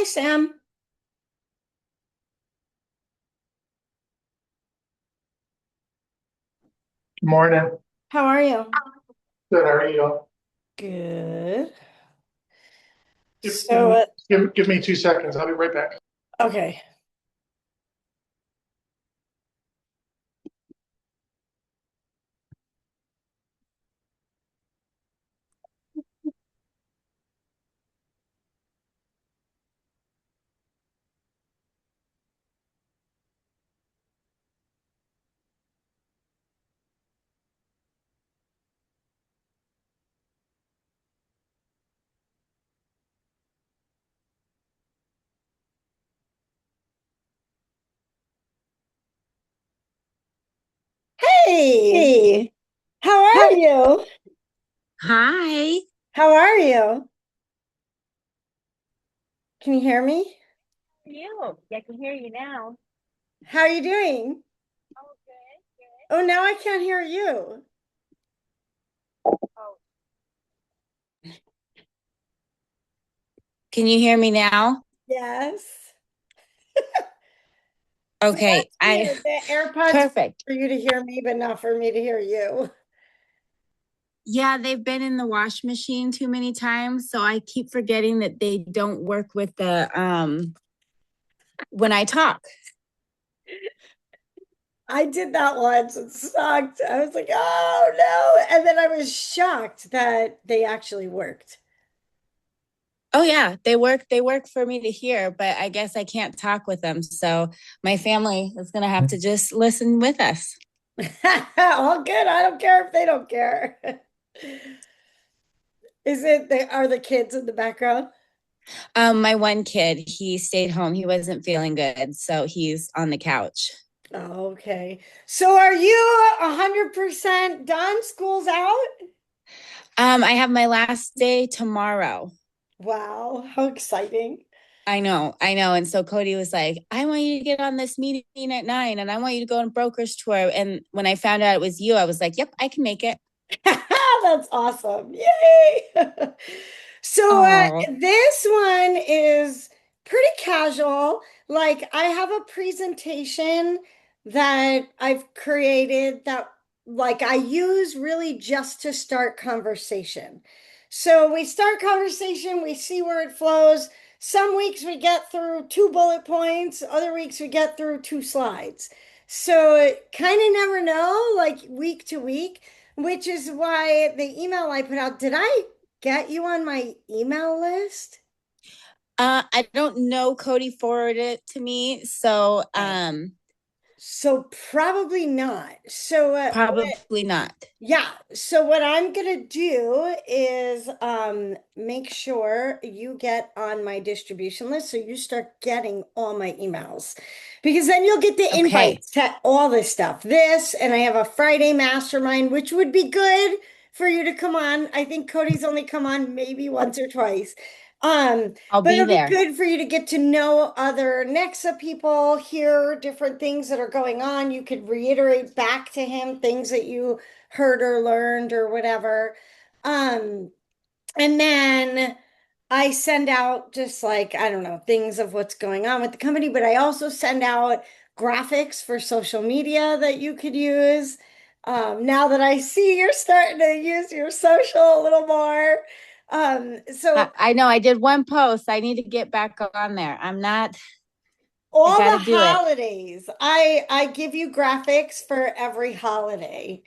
Sam. Morning. How are you? Good. How are you? Good. Give, So, give me 2 seconds. I'll be right back. okay. Hey, Hey, how are how you? hi. How are you? Can you hear me? You? Yeah, I can hear you now. How are you doing? Oh, good, good. Oh, now I can't hear you. Oh, can you hear me now? Yes. So Okay, that's weird. The AirPods perfect. for you to hear me, but not for me to hear you. Yeah, they've been in the wash machine too many times, so I keep forgetting that they don't work with the when I talk. I did that once. It sucked. I was like, oh no. And then I was shocked that they actually worked. Oh yeah, they work for me to hear, but I guess I can't talk with them. So my family is gonna have to just listen with us. All good. I don't care if they don't care. Are the kids in the background? My one kid, he stayed home. He wasn't feeling good, so he's on the couch. Oh, okay. So are you 100% done? School's out? I have my last day tomorrow. Wow, how exciting. I know. And so Cody was like, I want you to get on this meeting at 9 and I want you to go on broker's tour. And when I found out it was you, I was like, yep, I can make it. That's awesome. Yay. So Oh, this one is pretty casual. Like I have a presentation that I've created that like I use really just to start conversation. So we start conversation, we see where it flows. Some weeks we get through two bullet points, other weeks we get through two slides. So it kind of never know, like week to week, which is why the email I put out, did I get you on my email list? I don't know. Cody forwarded it to me. So Okay. So probably not. So probably not. yeah, so what I'm gonna do is make sure you get on my distribution list so you start getting all my emails. Because then you'll get the Okay. invites to all this stuff. This, and I have a Friday mastermind, which would be good for you to come on. I think Cody's only come on maybe once or twice. I'll But be it'll be there. good for you to get to know other Nexa people, hear different things that are going on. You could reiterate back to him things that you heard or learned or whatever. Um, and then I send out just like, I don't know, things of what's going on with the company, but I also send out graphics for social media that you could use. Now that I see you're starting to use your social a little more. So I know I did one post. I need to get back on there. I all got the to do it. holidays, I give you graphics for every holiday.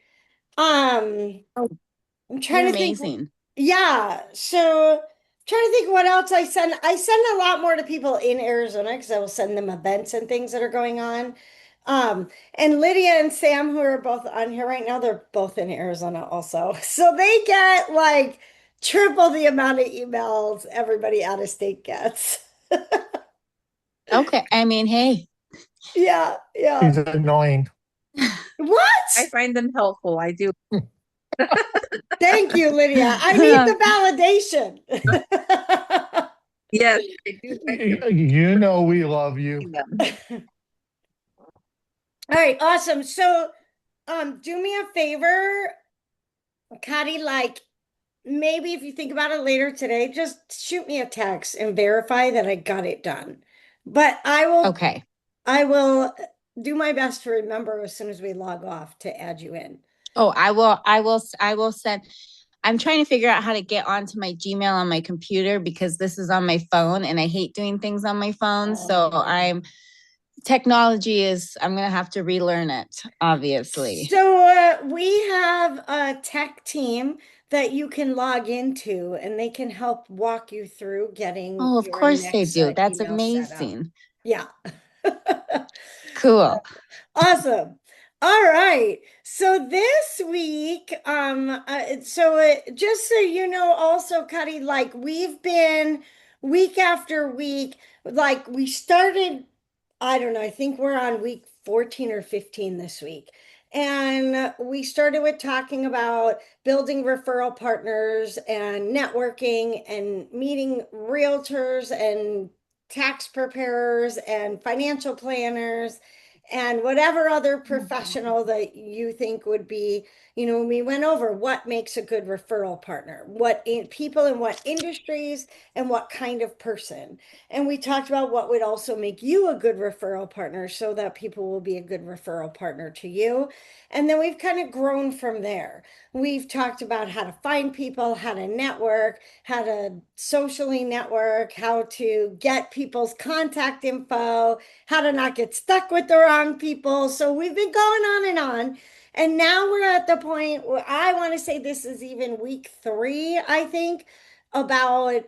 Um, Oh, I'm you're trying to think. amazing. Yeah. So trying to think what else I send. I send a lot more to people in Arizona because I will send them events and things that are going on. And Lydia and Sam, who are both on here right now, they're both in Arizona also. So they get like triple the amount of emails everybody out of state gets. Okay. I mean, hey. Yeah, yeah. He's annoying. What? I find them helpful. I do. Thank you, Lydia. I need the validation. Yes, I do find You know we love you. them. All right, awesome. So, do me a favor, Kari, like maybe if you think about it later today, just shoot me a text and verify that I got it done. But Okay. I will do my best to remember as soon as we log off to add you in. Oh, I will send. I'm trying to figure out how to get onto my Gmail on my computer because this is on my phone and I hate doing things on my phone. So I'm going to have to relearn it, obviously. So we have a tech team that you can log into and they can help walk you through getting Oh, of your course they next do. That's email set up. amazing. Yeah. Cool. Awesome. All right. So this week, just so you know, also, Cuddy, like we've been week after week, like we started, I don't know, I think we're on week 14 or 15 this week. And we started with talking about building referral partners and networking and meeting realtors and tax preparers and financial planners and whatever other professional that you think would be, we went over what makes a good referral partner, people in what industries and what kind of person. And we talked about what would also make you a good referral partner so that people will be a good referral partner to you. And then we've kind of grown from there. We've talked about how to find people, how to network, how to socially network, how to get people's contact info, how to not get stuck with the wrong people. So we've been going on and on. And now we're at the point where I want to say this is even week 3, I think, about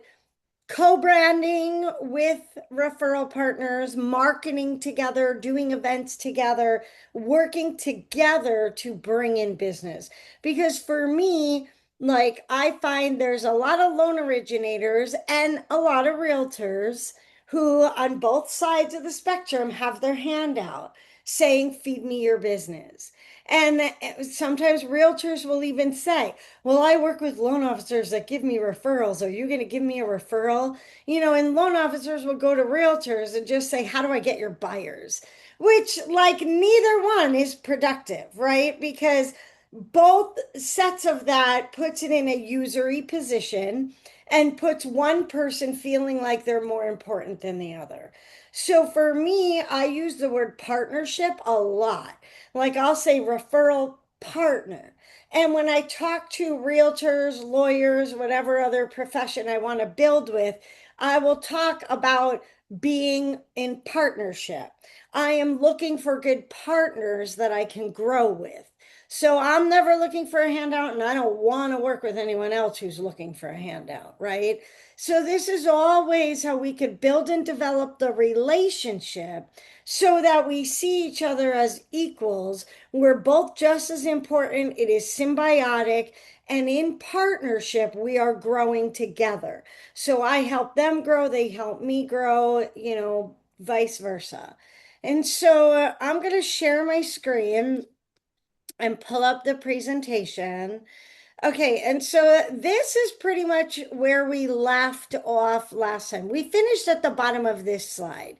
co-branding with referral partners, marketing together, doing events together, working together to bring in business. Because for me, like I find there's a lot of loan originators and a lot of realtors who on both sides of the spectrum have their hand out saying, feed me your business. And sometimes realtors will even say, well, I work with loan officers that give me referrals. Are you going to give me a referral? And loan officers will go to realtors and just say, how do I get your buyers? Which, like, neither one is productive, right? Because both sets of that puts it in a usury position and puts one person feeling like they're more important than the other. So for me, I use the word partnership a lot. Like I'll say referral partner. And when I talk to realtors, lawyers, whatever other profession I want to build with, I will talk about being in partnership. I am looking for good partners that I can grow with. So I'm never looking for a handout, and I don't want to work with anyone else who's looking for a handout, right? So this is always how we could build and develop the relationship so that we see each other as equals. We're both just as important. It is symbiotic. And in partnership, we are growing together. So I help them grow, they help me grow, vice versa. And so I'm going to share my screen and pull up the presentation. Okay, and so this is pretty much where we left off last time. We finished at the bottom of this slide.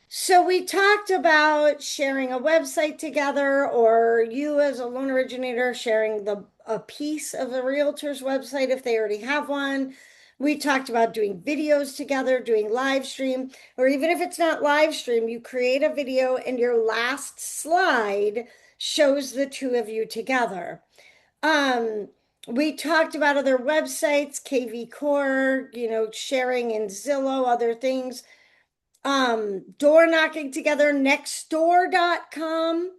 So we talked about sharing a website together, or you as a loan originator sharing a piece of the realtor's website if they already have one. We talked about doing videos together, doing live stream, or even if it's not live stream, you create a video and your last slide shows the two of you together. Um, we talked about other websites, KV Core, sharing in Zillow, other things. Door knocking together. Nextdoor.com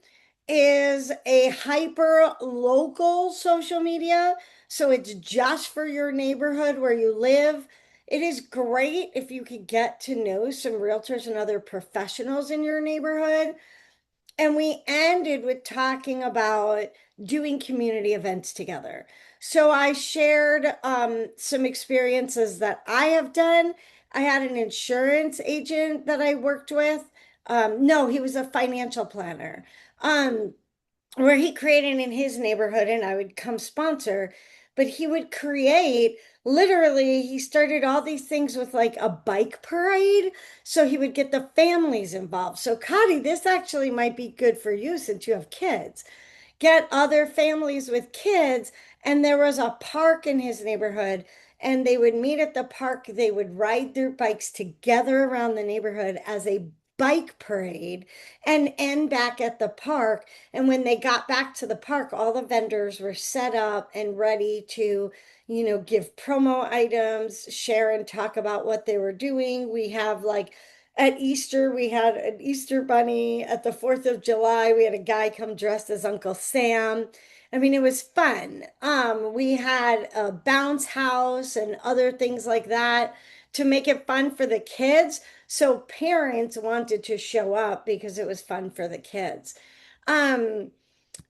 is a hyper local social media. So it's just for your neighborhood where you live. It is great if you could get to know some realtors and other professionals in your neighborhood. And we ended with talking about doing community events together. So I shared some experiences that I have done. I had an insurance agent that I worked with. No, he was a financial planner. Um, where he created in his neighborhood and I would come sponsor, but he would create literally, he started all these things with like a bike parade. So he would get the families involved. So, Connie, this actually might be good for you since you have kids. Get other families with kids And there was a park in his neighborhood, and they would meet at the park. They would ride their bikes together around the neighborhood as a bike parade and end back at the park. And when they got back to the park, all the vendors were set up and ready to, give promo items, share and talk about what they were doing. We have like at Easter, we had an Easter bunny. At the 4th of July, we had a guy come dressed as Uncle Sam. I mean, it was fun. We had a bounce house and other things like that to make it fun for the kids. So parents wanted to show up because it was fun for the kids. Um,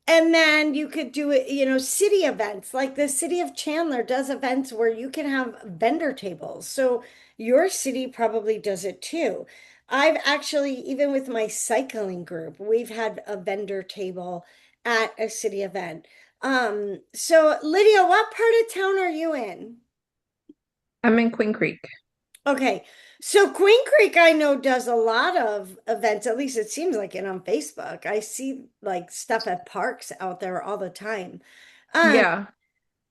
and then you could do it, city events. Like the city of Chandler does events where you can have vendor tables. So your city probably does it too. I've actually, even with my cycling group, we've had a vendor table at a city event. So Lydia, what part of town are you in? I'm in Queen Creek. Okay. So Queen Creek, I know, does a lot of events. At least it seems like it on Facebook. I see like stuff at parks out there all the time. Um, Yeah.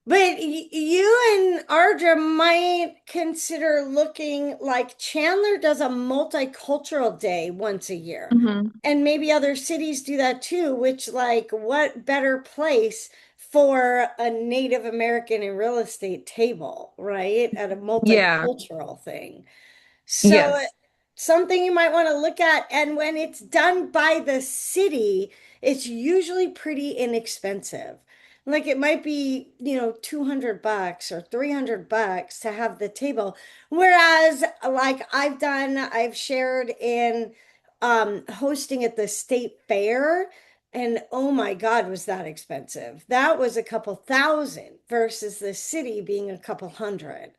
but you and Ardra might consider looking like Chandler does a multicultural day once a year. Hmm. And maybe other cities do that too, which like what better place for a Native American in real estate table, right? At a Yeah. multicultural thing. So Yes. something you might want to look at. And when it's done by the city, it's usually pretty inexpensive. Like it might be, 200 bucks or 300 bucks to have the table. Whereas like I've shared in hosting at the state fair, and oh my God, was that expensive. That was a couple thousand versus the city being a couple hundred.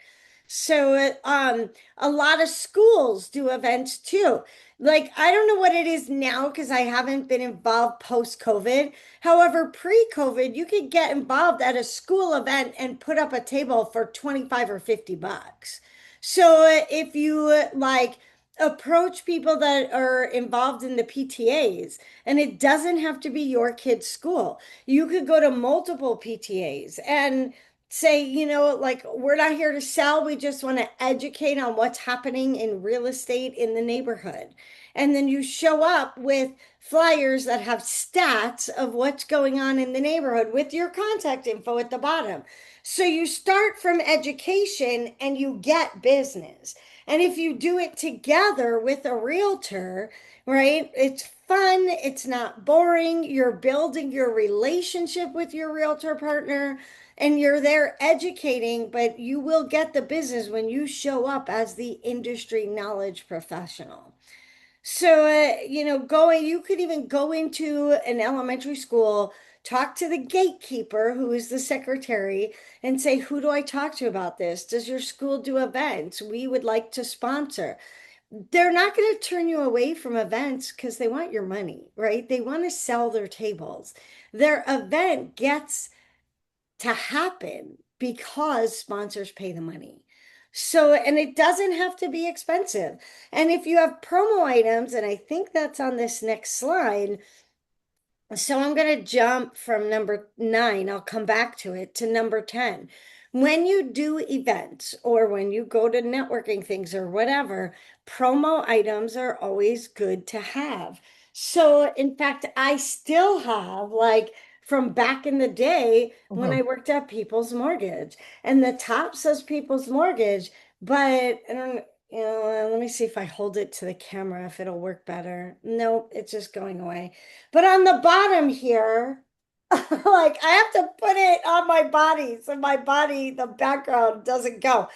So a lot of schools do events too. Like, I don't know what it is now because I haven't been involved post-COVID. However, pre-COVID, you could get involved at a school event and put up a table for 25 or 50 bucks. So if you like approach people that are involved in the PTAs, and it doesn't have to be your kid's school, you could go to multiple PTAs and say, like we're not here to sell, we just want to educate on what's happening in real estate in the neighborhood. And then you show up with flyers that have stats of what's going on in the neighborhood with your contact info at the bottom. So you start from education and you get business. And if you do it together with a realtor, right, it's fun, it's not boring, you're building your relationship with your realtor partner and you're there educating, but you will get the business when you show up as the industry knowledge professional. So, you could even go into an elementary school, talk to the gatekeeper, who is the secretary, and say, who do I talk to about this? Does your school do events? We would like to sponsor. They're not going to turn you away from events because they want your money, right? They want to sell their tables. Their event gets to happen because sponsors pay the money. So, and it doesn't have to be expensive. And if you have promo items, and I think that's on this next slide, so I'm going to jump from number 9, I'll come back to it, to number 10. When you do events or when you go to networking things or whatever, promo items are always good to have. So, in fact, I still have like from back in the day when I worked at People's Mortgage, and the top says People's Mortgage, but I don't, let me see if I hold it to the camera if it'll work better. Nope, it's just going away. But on the bottom here, like I have to put it on my body so my body, the background doesn't go.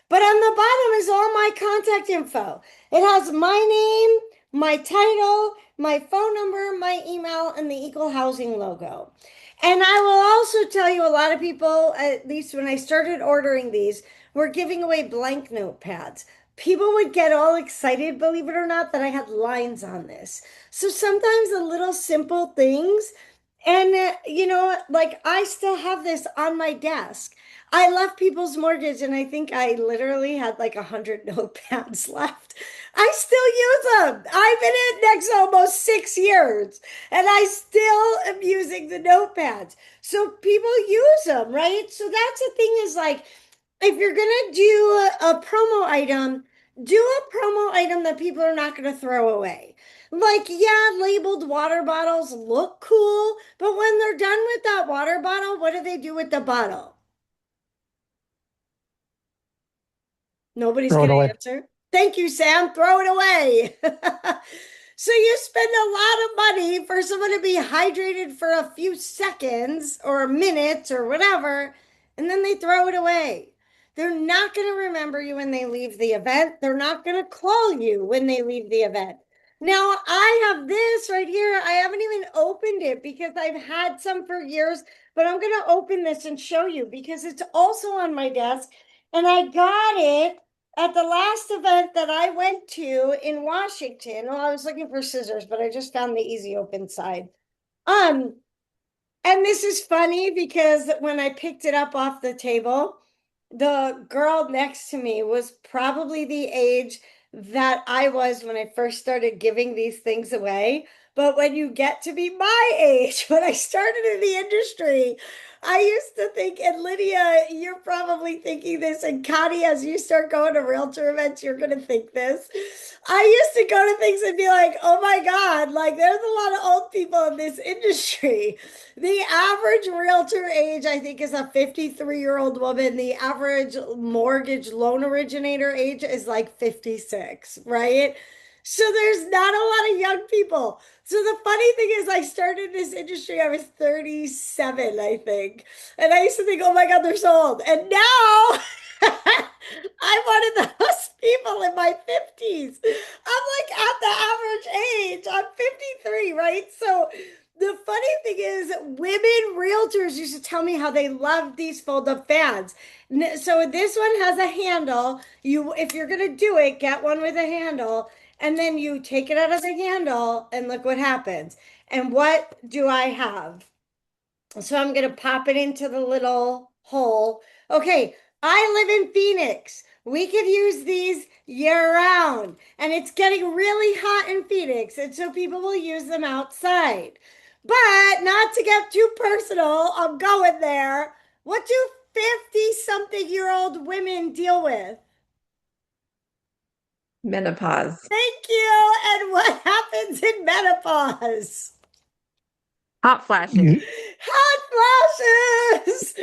But on the bottom is all my contact info. It has my name, my title, my phone number, my email, and the Equal Housing logo. And I will also tell you a lot of people, at least when I started ordering these, were giving away blank notepads. People would get all excited, believe it or not, that I had lines on this. So sometimes the little simple things, and like I still have this on my desk. I left People's Mortgage, and I think I literally had like 100 notepads left. I still use them. I've been at Next almost 6 years and I still am using the notepads. So people use them, right? So that's the thing is like, if you're going to do a promo item, do a promo item that people are not going to throw away. Like, yeah, labeled water bottles look cool, but when they're done with that water bottle, what do they do with the bottle? Nobody's Throw it going to away. answer. Thank you, Sam. Throw it away. So you spend a lot of money for someone to be hydrated for a few seconds or minutes or whatever, and then they throw it away. They're not going to remember you when they leave the event. They're not going to call you when they leave the event. Now, I have this right here. I haven't even opened it because I've had some for years, but I'm going to open this and show you because it's also on my desk. And I got it at the last event that I went to in Washington. Well, I was looking for scissors, but I just found the easy open side. Um, and this is funny because when I picked it up off the table, the girl next to me was probably the age that I was when I first started giving these things away. But when you get to be my age, when I started in the industry, I used to think, and Lydia, you're probably thinking this, and Connie, as you start going to realtor events, you're going to think this. I used to go to things and be like, oh my God, like there's a lot of old people in this industry. The average realtor age, I think, is a 53-year-old woman. The average mortgage loan originator age is like 56, right? So there's not a lot of young people. So the funny thing is, I started this industry, I was 37, I think. And I used to think, oh my God, they're so old. And now I'm one of those people in my 50s. I'm like at the average age. I'm 53, right? So the funny thing is, women realtors used to tell me how they loved these fold-up fans. So this one has a handle. You, if you're gonna do it, get one with a handle, and then you take it out of the handle, and look what happens. And what do I have? So I'm going to pop it into the little hole. Okay, I live in Phoenix. We could use these year round, and it's getting really hot in Phoenix, and so people will use them outside. But not to get too personal, I'm going there. What do 50-something-year-old women deal with? Menopause. Thank you. And what happens in menopause? Hot flashes. You, Hot flashes!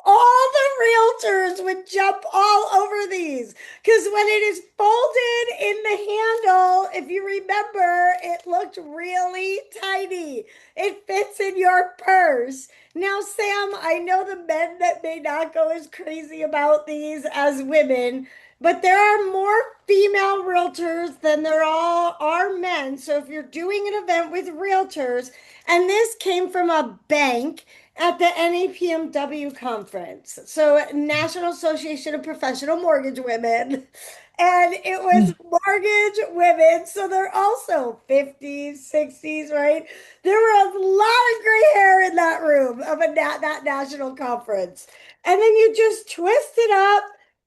All the realtors would jump all over these because when it is folded in the handle, if you remember, it looked really tiny. It fits in your purse. Now, Sam, I know the men that may not go as crazy about these as women, but there are more female realtors than there are men. So if you're doing an event with realtors, and this came from a bank at the NAPMW conference. So, National Association of Professional Mortgage Women. And it was mortgage women. So they're also 50s, 60s, right? There were a lot of gray hair in that room of that national conference. And then you just twist it up,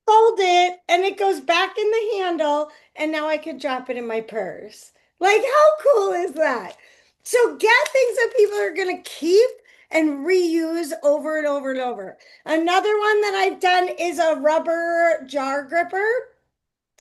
fold it, and it goes back in the handle. And now I could drop it in my purse. Like, how cool is that? So get things that people are going to keep and reuse over and over and over. Another one that I've done is a rubber jar gripper.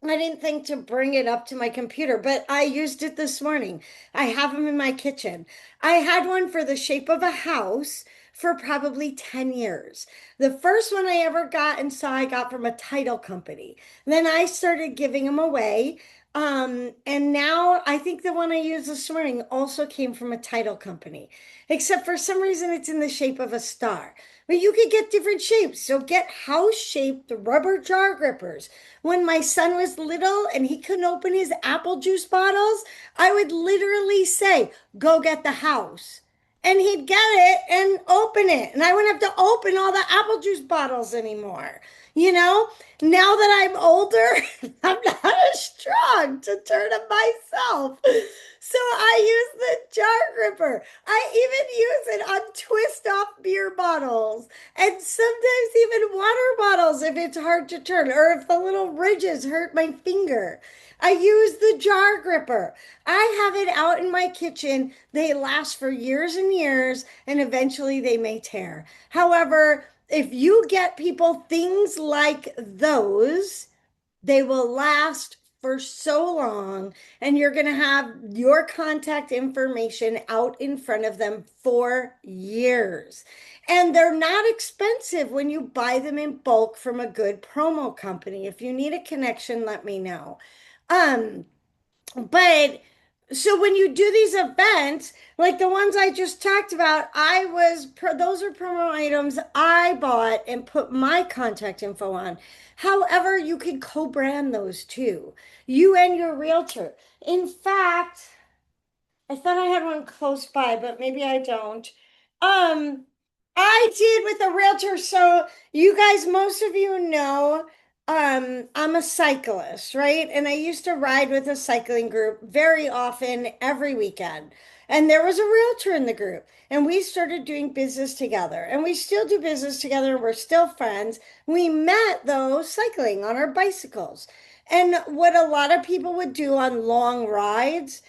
I didn't think to bring it up to my computer, but I used it this morning. I have them in my kitchen. I had one for the shape of a house for probably 10 years. The first one I ever got and saw, I got from a title company. Then I started giving them away. And now I think the one I used this morning also came from a title company, except for some reason it's in the shape of a star. But you could get different shapes. So get house-shaped rubber jar grippers. When my son was little and he couldn't open his apple juice bottles, I would literally say, go get the house. And he'd get it and open it. And I wouldn't have to open all the apple juice bottles anymore. You know, now that I'm older, I'm not as strong to turn them myself. So I use the jar gripper. I even use it on twist off beer bottles and sometimes even water bottles if it's hard to turn or if the little ridges hurt my finger. I use the jar gripper. I have it out in my kitchen. They last for years and years, and eventually they may tear. However, if you get people things like those, they will last for so long, and you're going to have your contact information out in front of them for years. And they're not expensive when you buy them in bulk from a good promo company. If you need a connection, let me know. Um, but so when you do these events, like the ones I just talked about, those are promo items I bought and put my contact info on. However, you can co-brand those too, you and your realtor. In fact, I thought I had one close by, but maybe I don't. Um, I did with a realtor. So you guys, most of you know, I'm a cyclist, right? And I used to ride with a cycling group very often every weekend. And there was a realtor in the group, and we started doing business together. And we still do business together. We're still friends. We met though cycling on our bicycles. And what a lot of people would do on long rides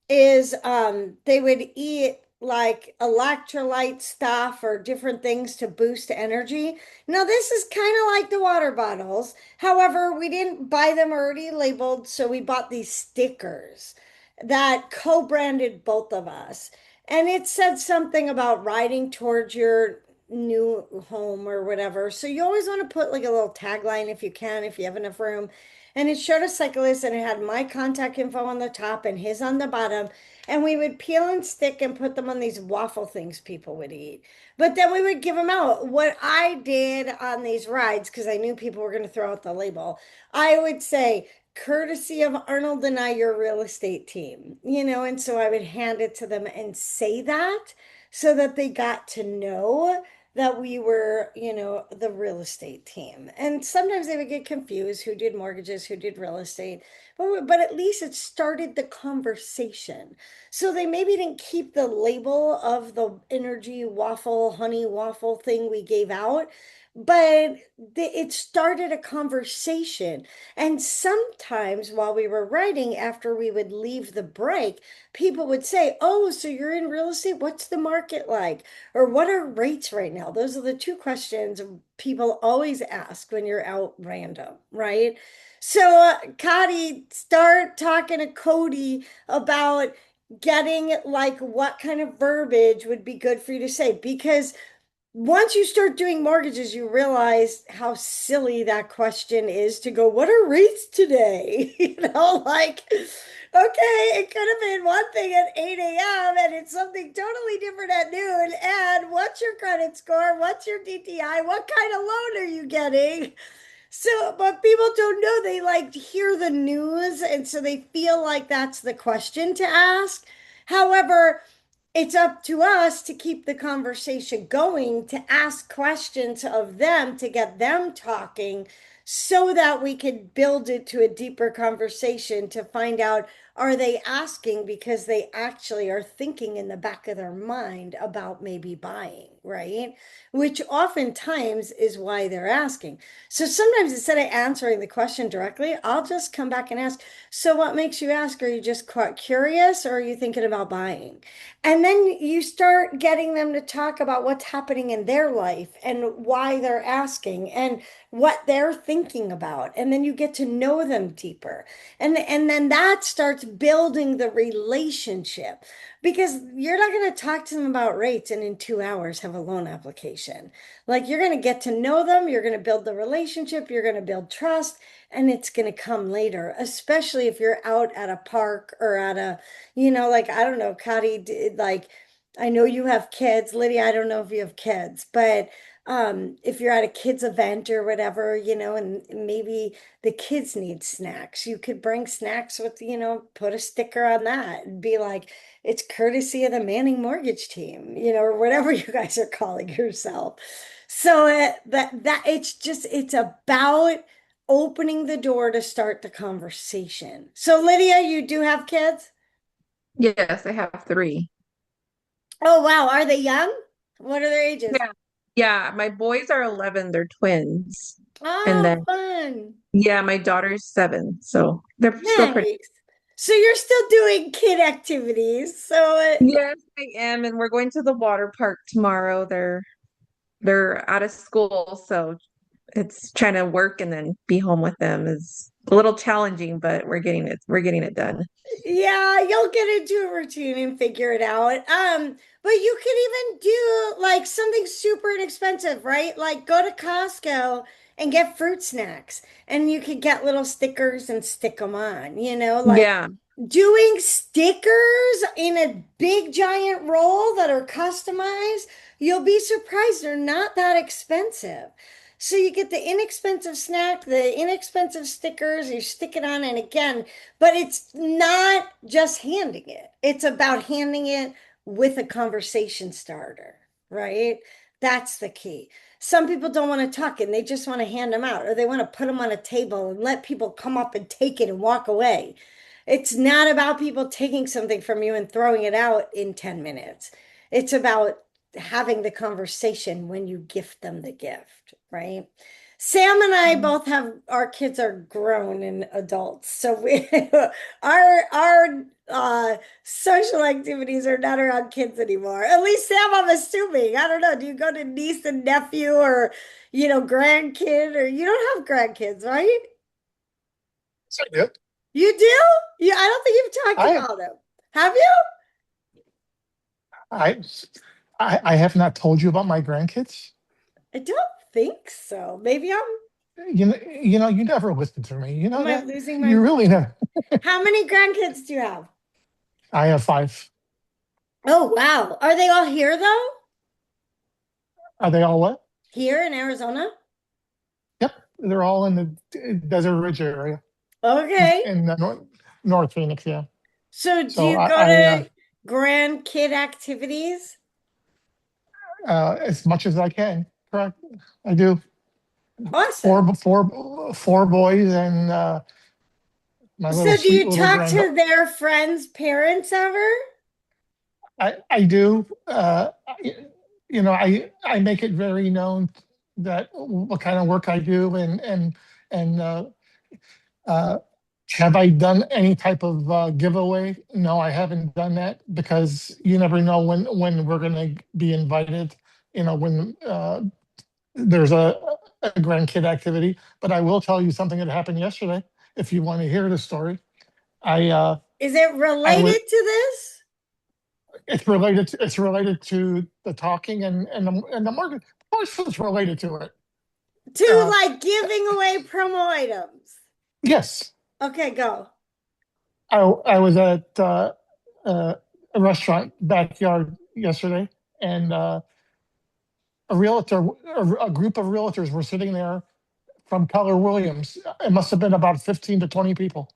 is they would eat like electrolyte stuff or different things to boost energy. Now, this is kind of like the water bottles. However, we didn't buy them already labeled, so we bought these stickers that co-branded both of us. And it said something about riding towards your new home or whatever. So you always want to put like a little tagline if you can, if you have enough room. And it showed a cyclist and it had my contact info on the top and his on the bottom. And we would peel and stick and put them on these waffle things people would eat. But then we would give them out. What I did on these rides, because I knew people were going to throw out the label, I would say, courtesy of Arnold and I, your real estate team, and so I would hand it to them and say that so that they got to know that we were, the real estate team. And sometimes they would get confused who did mortgages, who did real estate. But at least it started the conversation. So they maybe didn't keep the label of the energy waffle, honey waffle thing we gave out, but it started a conversation. And sometimes while we were writing, after we would leave the break, people would say, "Oh, so you're in real estate? What's the market like? Or what are rates right now?" Those are the two questions people always ask when you're out random, right? So, Cotty, start talking to Cody about getting like what kind of verbiage would be good for you to say, because once you start doing mortgages, you realize how silly that question is to go, "What are rates today?" Like, okay, it could have been one thing at 8 a.m. and it's something totally different at noon. And what's your credit score? What's your DTI? What kind of loan are you getting? So, but people don't know. They like hear the news, and so they feel like that's the question to ask. However, it's up to us to keep the conversation going, to ask questions of them, to get them talking so that we could build it to a deeper conversation to find out, are they asking because they actually are thinking in the back of their mind about maybe buying, right? Which oftentimes is why they're asking. So sometimes instead of answering the question directly, I'll just come back and ask, "So what makes you ask? Are you just quite curious or are you thinking about buying?" And then you start getting them to talk about what's happening in their life and why they're asking and what they're thinking about. And then you get to know them deeper. And then that starts building the relationship, because you're not going to talk to them about rates and in 2 hours have a loan application. Like, you're going to get to know them, you're going to build the relationship, you're going to build trust, and it's going to come later, especially if you're out at a park or at a, like, I don't know, Cotty, like, I know you have kids. Lydia, I don't know if you have kids, but if you're at a kids event or whatever, and maybe the kids need snacks, you could bring snacks with, put a sticker on that and be like, it's courtesy of the Manning Mortgage Team, or whatever you guys are calling yourself. So that it's about opening the door to start the conversation. So Lydia, you do have kids? Yes, I have three. Oh wow, are they young? What are their ages? Yeah. Yeah, my boys are 11, they're twins. And Oh, then, fun. yeah, my daughter's 7, so they're still pretty. Nice. So you're still doing kid activities. So Yes, I am, and we're going to the water park tomorrow. They're out of school, so it's trying to work and then be home with them is a little challenging, but we're getting it done. yeah, you'll get into a routine and figure it out. But you could even do like something super inexpensive, right? Like go to Costco and get fruit snacks, and you could get little stickers and stick them on, like Yeah. doing stickers in a big giant roll that are customized. You'll be surprised they're not that expensive. So you get the inexpensive snack, the inexpensive stickers, you stick it on, and again, but it's not just handing it. It's about handing it with a conversation starter, right? That's the key. Some people don't want to talk and they just want to hand them out, or they want to put them on a table and let people come up and take it and walk away. It's not about people taking something from you and throwing it out in 10 minutes. It's about having the conversation when you gift them the gift, right? Sam and I both have our kids are grown and adults. So we our social activities are not around kids anymore. At least Sam, I'm assuming. I don't know. Do you go to niece and nephew or grandkid, or you don't have grandkids, right? So, yeah, You do? Yeah, I don't think you've talked I, about them. Have you? I, I have not told you about my grandkids. I don't think so. Maybe You never listen to me. You know am I that? losing my You really mind? never. How many grandkids do you have? I have five. Oh, wow. Are they all here though? Are they all what? Here in Arizona? Yep, they're all in the Desert Ridge area Okay. in the North Phoenix. Yeah. So do So you go to grandkid activities? as much as I can, correct? I do. Awesome. Four boys and my little So do sweet you little talk granddaughter. to their friends' parents ever? I do. I make it very known that what kind of work I do and uh, have I done any type of giveaway? No, I haven't done that because you never know when we're going to be invited. When there's a grandkid activity. But I will tell you something that happened yesterday. If you want to hear the story, I Is it I was related to this? it's related to the talking and the market. Of course, it's related to it. To Uh, like giving away promo items. yes, Okay, go. I was at a restaurant backyard yesterday, and a group of realtors were sitting there from Keller Williams. It must have been about 15 to 20 people.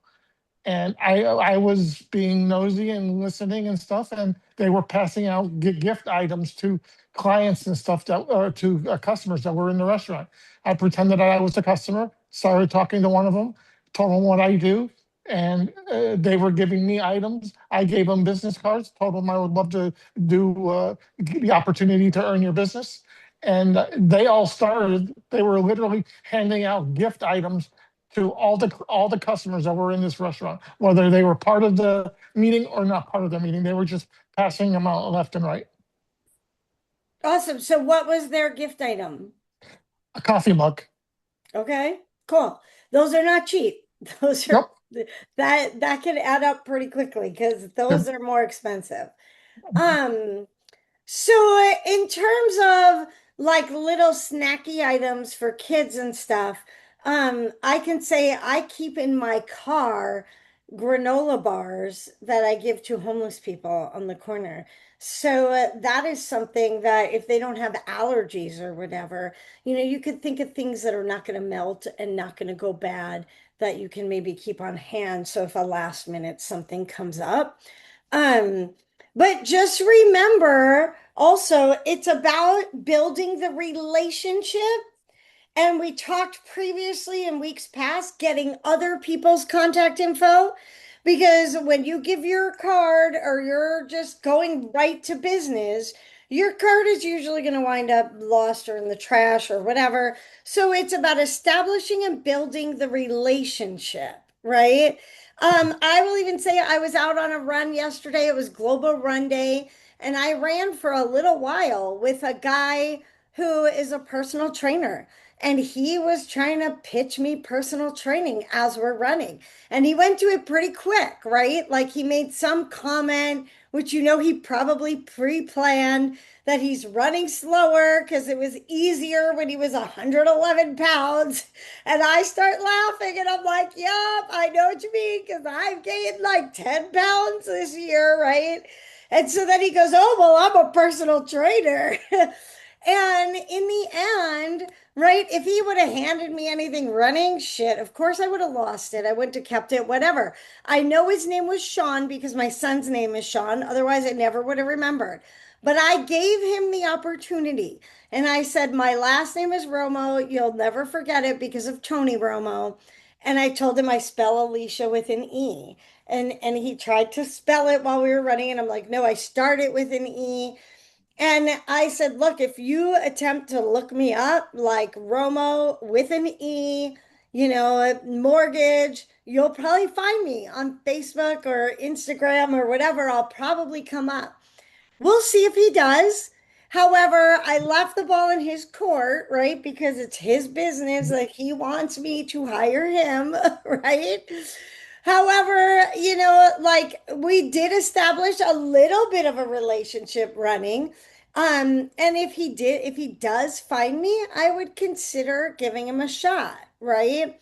And I was being nosy and listening and stuff, and they were passing out gift items to clients and stuff that or to customers that were in the restaurant. I pretended that I was a customer, started talking to one of them, told them what I do, and they were giving me items. I gave them business cards, told them I would love to do the opportunity to earn your business. And they all started. They were literally handing out gift items to all the customers that were in this restaurant, whether they were part of the meeting or not part of the meeting. They were just passing them out left and right. Awesome. So what was their gift item? A coffee mug. Okay, cool. Those are not cheap. Those are Yep. that can add up pretty quickly because those Yep. are more expensive. Um, so in terms of like little snacky items for kids and stuff, I can say I keep in my car granola bars that I give to homeless people on the corner. So that is something that if they don't have allergies or whatever, you could think of things that are not going to melt and not going to go bad that you can maybe keep on hand. So if a last minute something comes up. Um, but just remember also, it's about building the relationship, and we talked previously in weeks past getting other people's contact info, because when you give your card or you're just going right to business, your card is usually going to wind up lost or in the trash or whatever. So it's about establishing and building the relationship, right? I will even say I was out on a run yesterday. It was Global Run Day, and I ran for a little while with a guy who is a personal trainer. And he was trying to pitch me personal training as we're running. And he went to it pretty quick, right? Like he made some comment, which he probably pre planned, that he's running slower because it was easier when he was 111 pounds. And I start laughing and I'm like, yep, I know what you mean because I've gained like 10 pounds this year, right? And so then he goes, oh, well, I'm a personal trainer. And in the end, right, if he would have handed me anything running, shit, of course I would have lost it. I wouldn't have kept it, whatever. I know his name was Sean because my son's name is Sean. Otherwise, I never would have remembered. But I gave him the opportunity. And I said, my last name is Romo. You'll never forget it because of Tony Romo. And I told him I spell Alicia with an E. And he tried to spell it while we were running. And I'm like, no, I start it with an E. And I said, look, if you attempt to look me up like Romo with an E, mortgage, you'll probably find me on Facebook or Instagram or whatever. I'll probably come up. We'll see if he does. However, I left the ball in his court, right? Because it's his business. Like he wants me to hire him, right? However, like we did establish a little bit of a relationship running. And if he does find me, I would consider giving him a shot, right?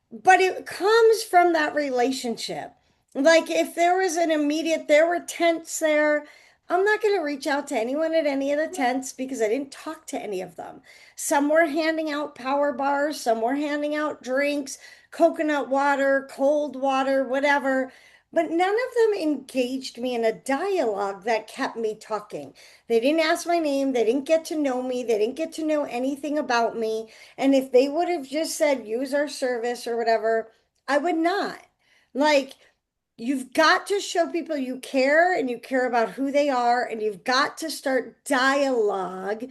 But it comes from that relationship. Like if there was there were tents there, I'm not going to reach out to anyone at any of the tents because I didn't talk to any of them. Some were handing out power bars, some were handing out drinks, coconut water, cold water, whatever. But none of them engaged me in a dialogue that kept me talking. They didn't ask my name. They didn't get to know me. They didn't get to know anything about me. And if they would have just said, use our service or whatever, I would not. Like, you've got to show people you care and you care about who they are, and you've got to start dialogue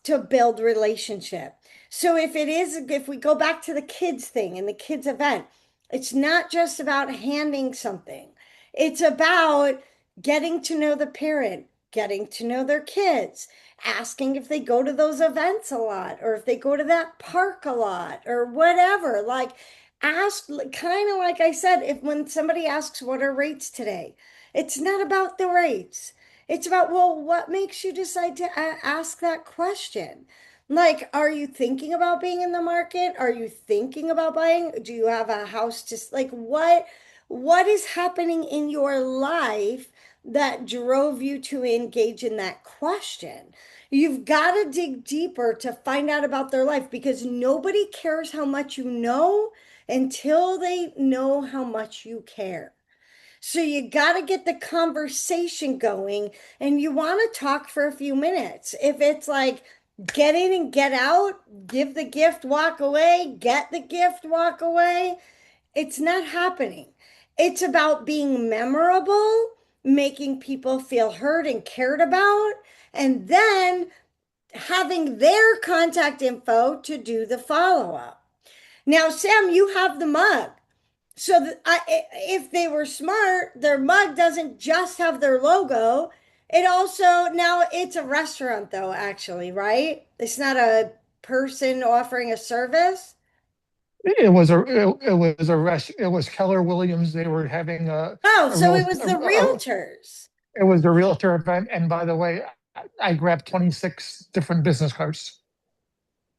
to build relationship. So if we go back to the kids thing and the kids event, it's not just about handing something. It's about getting to know the parent, getting to know their kids, asking if they go to those events a lot or if they go to that park a lot or whatever. Like ask, kind of like I said, if when somebody asks what are rates today, it's not about the rates. It's about, well, what makes you decide to ask that question? Like, are you thinking about being in the market? Are you thinking about buying? Do you have a house to like what is happening in your life that drove you to engage in that question? You've got to dig deeper to find out about their life because nobody cares how much you know until they know how much you care. So you got to get the conversation going and you want to talk for a few minutes. If it's like get in and get out, give the gift, walk away, get the gift, walk away, it's not happening. It's about being memorable, making people feel heard and cared about, and then having their contact info to do the follow up. Now, Sam, you have the mug. So if they were smart, their mug doesn't just have their logo. It also, now it's a restaurant though, actually, right? It's not a person offering a service. It was Keller Williams. They were having Oh, a so real it was the realtors. it was a realtor event. And by the way, I grabbed 26 different business cards.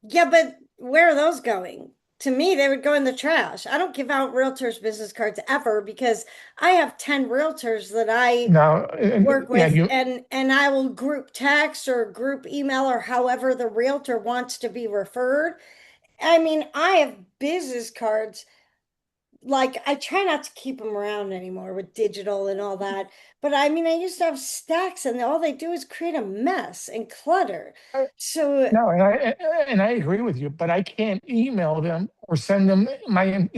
Yeah, but where are those going? To me, they would go in the trash. I don't give out realtors business cards ever because I have 10 realtors that I Now, work yeah, with and I will group text or group email or however the realtor wants to be referred. I mean, I have business cards. Like I try not to keep them around anymore with digital and all that. But I mean, I used to have stacks and all they do is create a mess and clutter. So, no, and I agree with you, but I can't email them or send them my,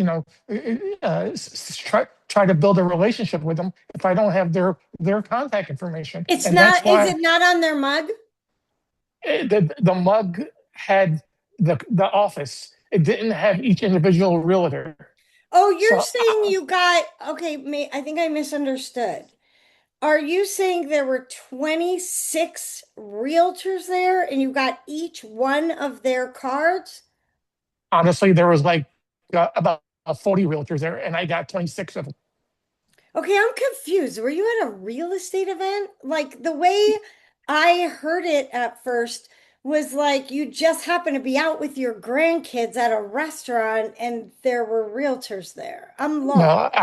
try to build a relationship with them if I don't have their contact information. it's And that's not, is why it not on their mug? the mug had the office. It didn't have each individual realtor. Oh, you're So saying you got, okay, I think I misunderstood. Are you saying there were 26 realtors there and you got each one of their cards? honestly, there was like about 40 realtors there, and I got 26 of them. Okay, I'm confused. Were you at a real estate event? Like the way I heard it at first was like you just happened to be out with your grandkids at a restaurant and there were realtors there. I'm No, lost.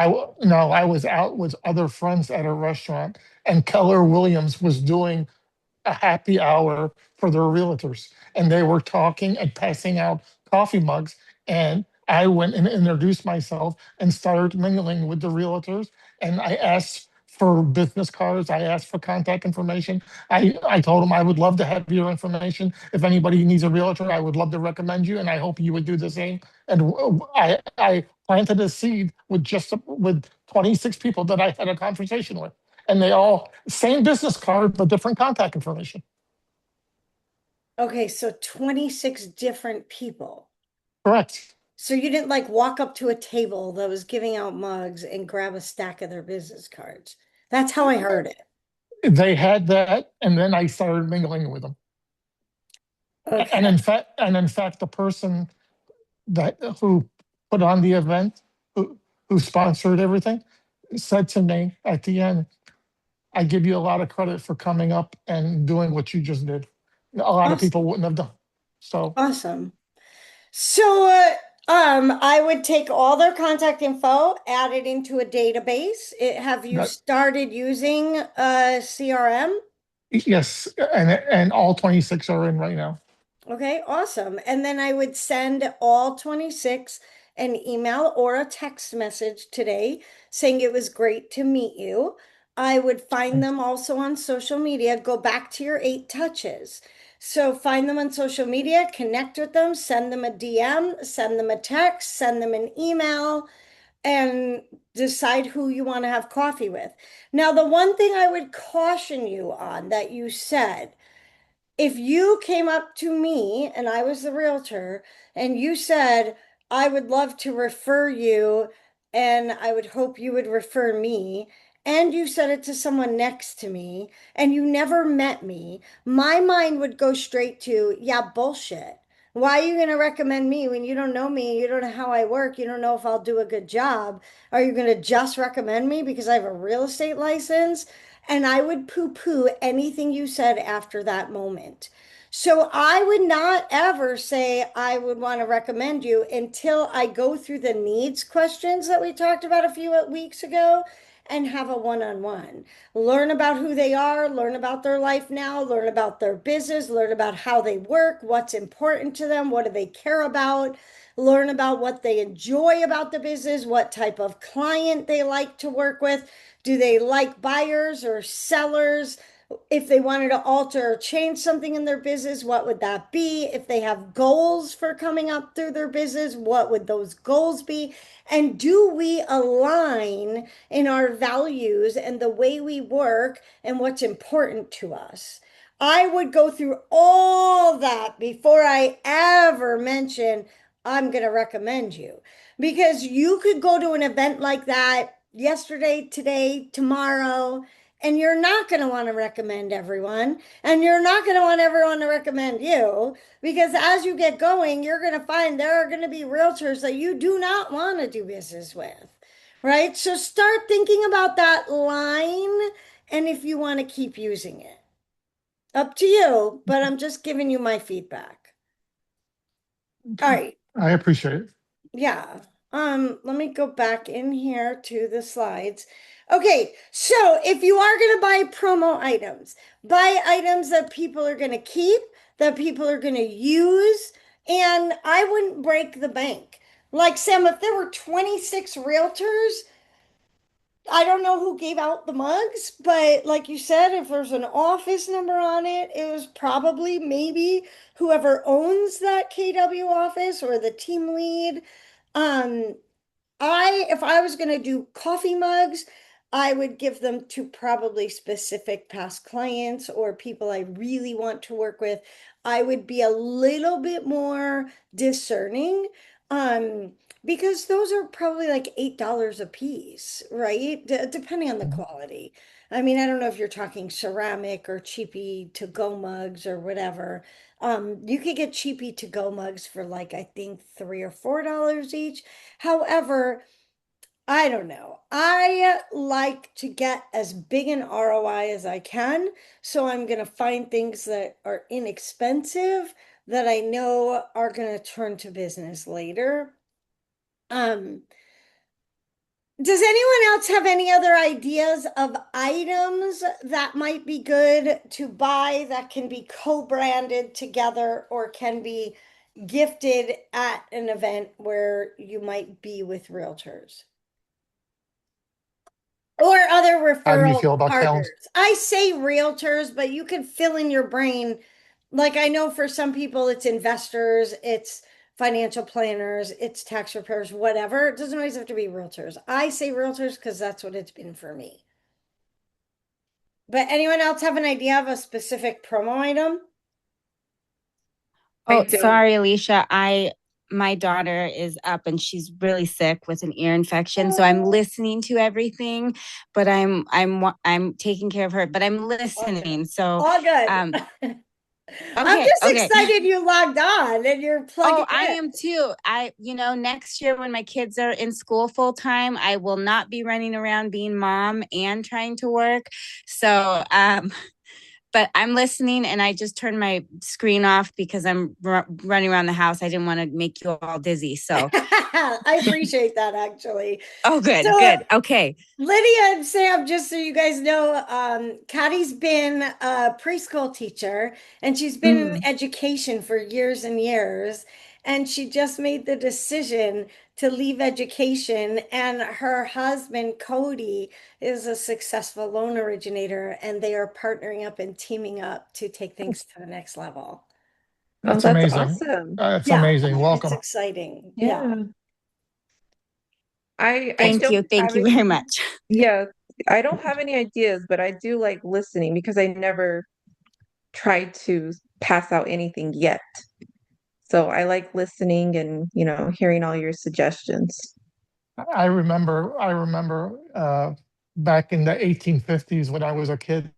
no, I was out with other friends at a restaurant, and Keller Williams was doing a happy hour for their realtors, and they were talking and passing out coffee mugs. And I went and introduced myself and started mingling with the realtors. And I asked for business cards. I asked for contact information. I told them I would love to have your information. If anybody needs a realtor, I would love to recommend you, and I hope you would do the same. And I planted a seed with just with 26 people that I had a conversation with, and they all same business card but different contact information. Okay, so 26 different people. Correct. So you didn't like walk up to a table that was giving out mugs and grab a stack of their business cards. That's how I heard it. They had that, and then I started mingling with them. Okay. And in fact, the person that who put on the event, who sponsored everything, said to me at the end, "I give you a lot of credit for coming up and doing what you just did. A lot of people Awesome. wouldn't have done." So Awesome. So, I would take all their contact info, add it into a database. Have you that started using a CRM? yes, and all 26 are in right now. Okay, awesome. And then I would send all 26 an email or a text message today saying it was great to meet you. I would find them also on social media. Go back to your 8 touches. So find them on social media, connect with them, send them a DM, send them a text, send them an email, and decide who you want to have coffee with. Now, the one thing I would caution you on that you said, if you came up to me and I was the realtor and you said, I would love to refer you and I would hope you would refer me, and you said it to someone next to me and you never met me, my mind would go straight to, yeah, bullshit. Why are you going to recommend me when you don't know me? You don't know how I work. You don't know if I'll do a good job. Are you going to just recommend me because I have a real estate license? And I would poo poo anything you said after that moment. So I would not ever say I would want to recommend you until I go through the needs questions that we talked about a few weeks ago and have a one-on-one. Learn about who they are, learn about their life now, learn about their business, learn about how they work, what's important to them, what do they care about, learn about what they enjoy about the business, what type of client they like to work with. Do they like buyers or sellers? If they wanted to alter or change something in their business, what would that be? If they have goals for coming up through their business, what would those goals be? And do we align in our values and the way we work and what's important to us? I would go through all that before I ever mention I'm going to recommend you, because you could go to an event like that yesterday, today, tomorrow, and you're not going to want to recommend everyone. And you're not going to want everyone to recommend you, because as you get going, you're going to find there are going to be realtors that you do not want to do business with. Right? So start thinking about that line and if you want to keep using it. Up to you, but I'm just giving you my feedback. All right. I appreciate it. Yeah. Let me go back in here to the slides. Okay, so if you are going to buy promo items, buy items that people are going to keep, that people are going to use, and I wouldn't break the bank. Like Sam, if there were 26 realtors, I don't know who gave out the mugs, but like you said, if there's an office number on it, it was probably maybe whoever owns that KW office or the team lead. Um, if I was going to do coffee mugs, I would give them to probably specific past clients or people I really want to work with. I would be a little bit more discerning, um, because those are probably like $8 a piece, right? Depending on the quality. I mean, I don't know if you're talking ceramic or cheapy to go mugs or whatever. You could get cheapy to go mugs for like I think $3 or $4 each. However, I don't know. I like to get as big an ROI as I can. So I'm going to find things that are inexpensive that I know are going to turn to business later. Um, does anyone else have any other ideas of items that might be good to buy that can be co-branded together or can be gifted at an event where you might be with realtors? Or other How do you referral feel about calendars? partners. I say realtors, but you can fill in your brain. Like I know for some people, it's investors, it's financial planners, it's tax preparers, whatever. It doesn't always have to be realtors. I say realtors because that's what it's been for me. But anyone else have an idea of a specific promo item? I Oh, don't. sorry, Alicia. My daughter is up and she's really sick with an ear infection. So I'm Oh, listening to everything, but I'm taking care of her, but I'm all good. listening. So All good. um I'm okay, just okay. excited you logged on and you're plugging Oh, I in. am too. Next year when my kids are in school full time, I will not be running around being mom and trying to work. So but I'm listening and I just turned my screen off because I'm running around the house. I didn't want to make you all dizzy. So, I appreciate that actually. oh, good, So good. Okay. Lydia and Sam, just so you guys know, Caddy's been a preschool teacher and she's been in Mm. education for years and years. And she just made the decision to leave education. And her husband, Cody, is a successful loan originator, and they are partnering up and teaming up to take things to the next level. Oh, That's that's amazing. awesome. That's Yeah, amazing. it's Welcome. exciting. Yeah. Yeah. I Thank don't you. have Thank you it. very much. Yeah, I don't have any ideas, but I do like listening because I never tried to pass out anything yet. So I like listening and, hearing all your suggestions. I remember back in the 1850s when I was a kid,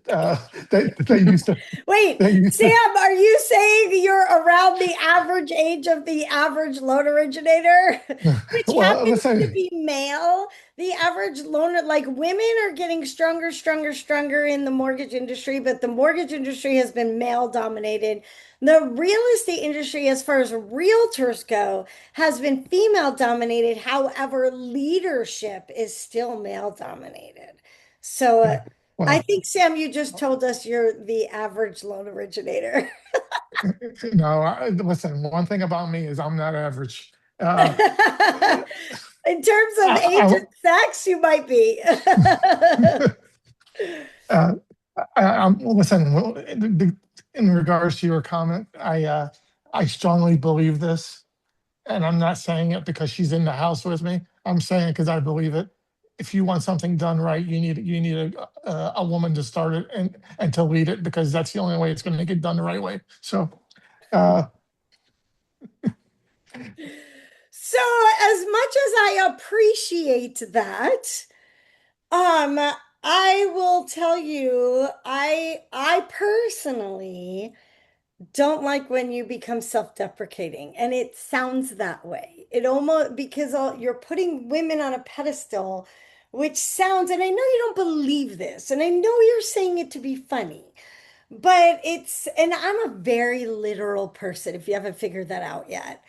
uh, they used to, Wait, they used to, Sam, are you saying you're around the average age of the average loan originator, which well, happens to listen, be male? The average loaner, like women are getting stronger, stronger, stronger in the mortgage industry, but the mortgage industry has been male dominated. The real estate industry, as far as realtors go, has been female dominated. However, leadership is still male dominated. So, yeah, I well, think, Sam, you just told us you're the average loan originator. no, listen, one thing about me is I'm not average. In terms of age I, and sex, you might be. uh, listen, in regards to your comment, I strongly believe this, and I'm not saying it because she's in the house with me. I'm saying it because I believe it. If you want something done right, you need a woman to start it and to lead it because that's the only way it's going to get done the right way. So, uh, So, as much as I appreciate that, um, I will tell you, I personally don't like when you become self-deprecating, and it sounds that way. It almost because you're putting women on a pedestal, which sounds, and I know you don't believe this, and I know you're saying it to be funny, but and I'm a very literal person if you haven't figured that out yet.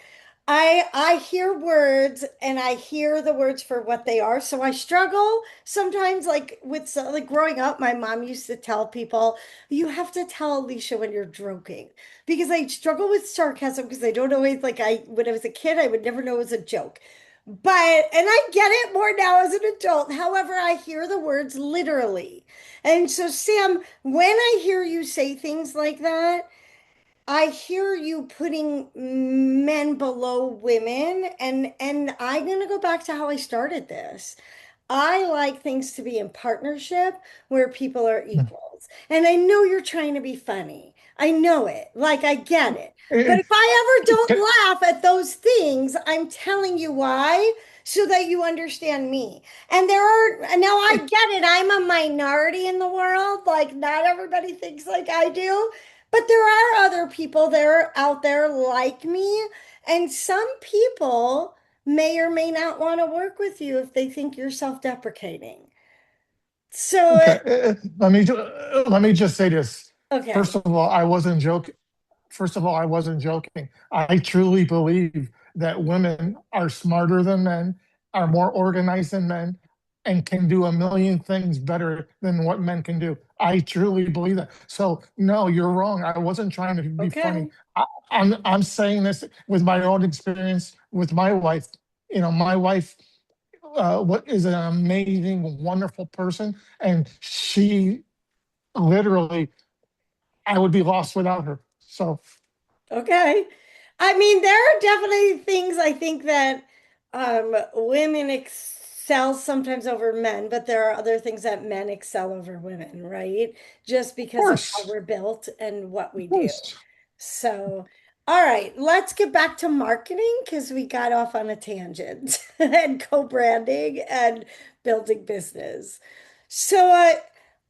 I hear words and I hear the words for what they are. So I struggle sometimes like like growing up, my mom used to tell people, you have to tell Alicia when you're joking because I struggle with sarcasm because I don't always like I when I was a kid, I would never know it was a joke. But and I get it more now as an adult. However, I hear the words literally. And so Sam, when I hear you say things like that, I hear you putting men below women, and I'm going to go back to how I started this. I like things to be in partnership where people are equals. And I know you're trying to be funny. I know it. Like I get it. But Eh, if I ever don't eh, laugh at those things, I'm telling you why, so that you understand me. And there are, now I get it. I'm a minority in the world. Like not everybody thinks like I do. But there are other people there out there like me. And some people may or may not want to work with you if they think you're self-deprecating. So, okay, let me just say this. okay, First of all, I wasn't joking. First of all, I wasn't joking. I truly believe that women are smarter than men, are more organized than men, and can do a million things better than what men can do. I truly believe that. So no, you're wrong. I wasn't trying to be funny. okay, I'm saying this with my own experience with my wife. My wife what is an amazing, wonderful person, and she literally, I would be lost without her. So okay. I mean, there are definitely things I think that women excel sometimes over men, but there are other things that men excel over women, right? Just because of how course, we're built and what of we do. course. So, all right, let's get back to marketing because we got off on a tangent and co-branding and building business. So,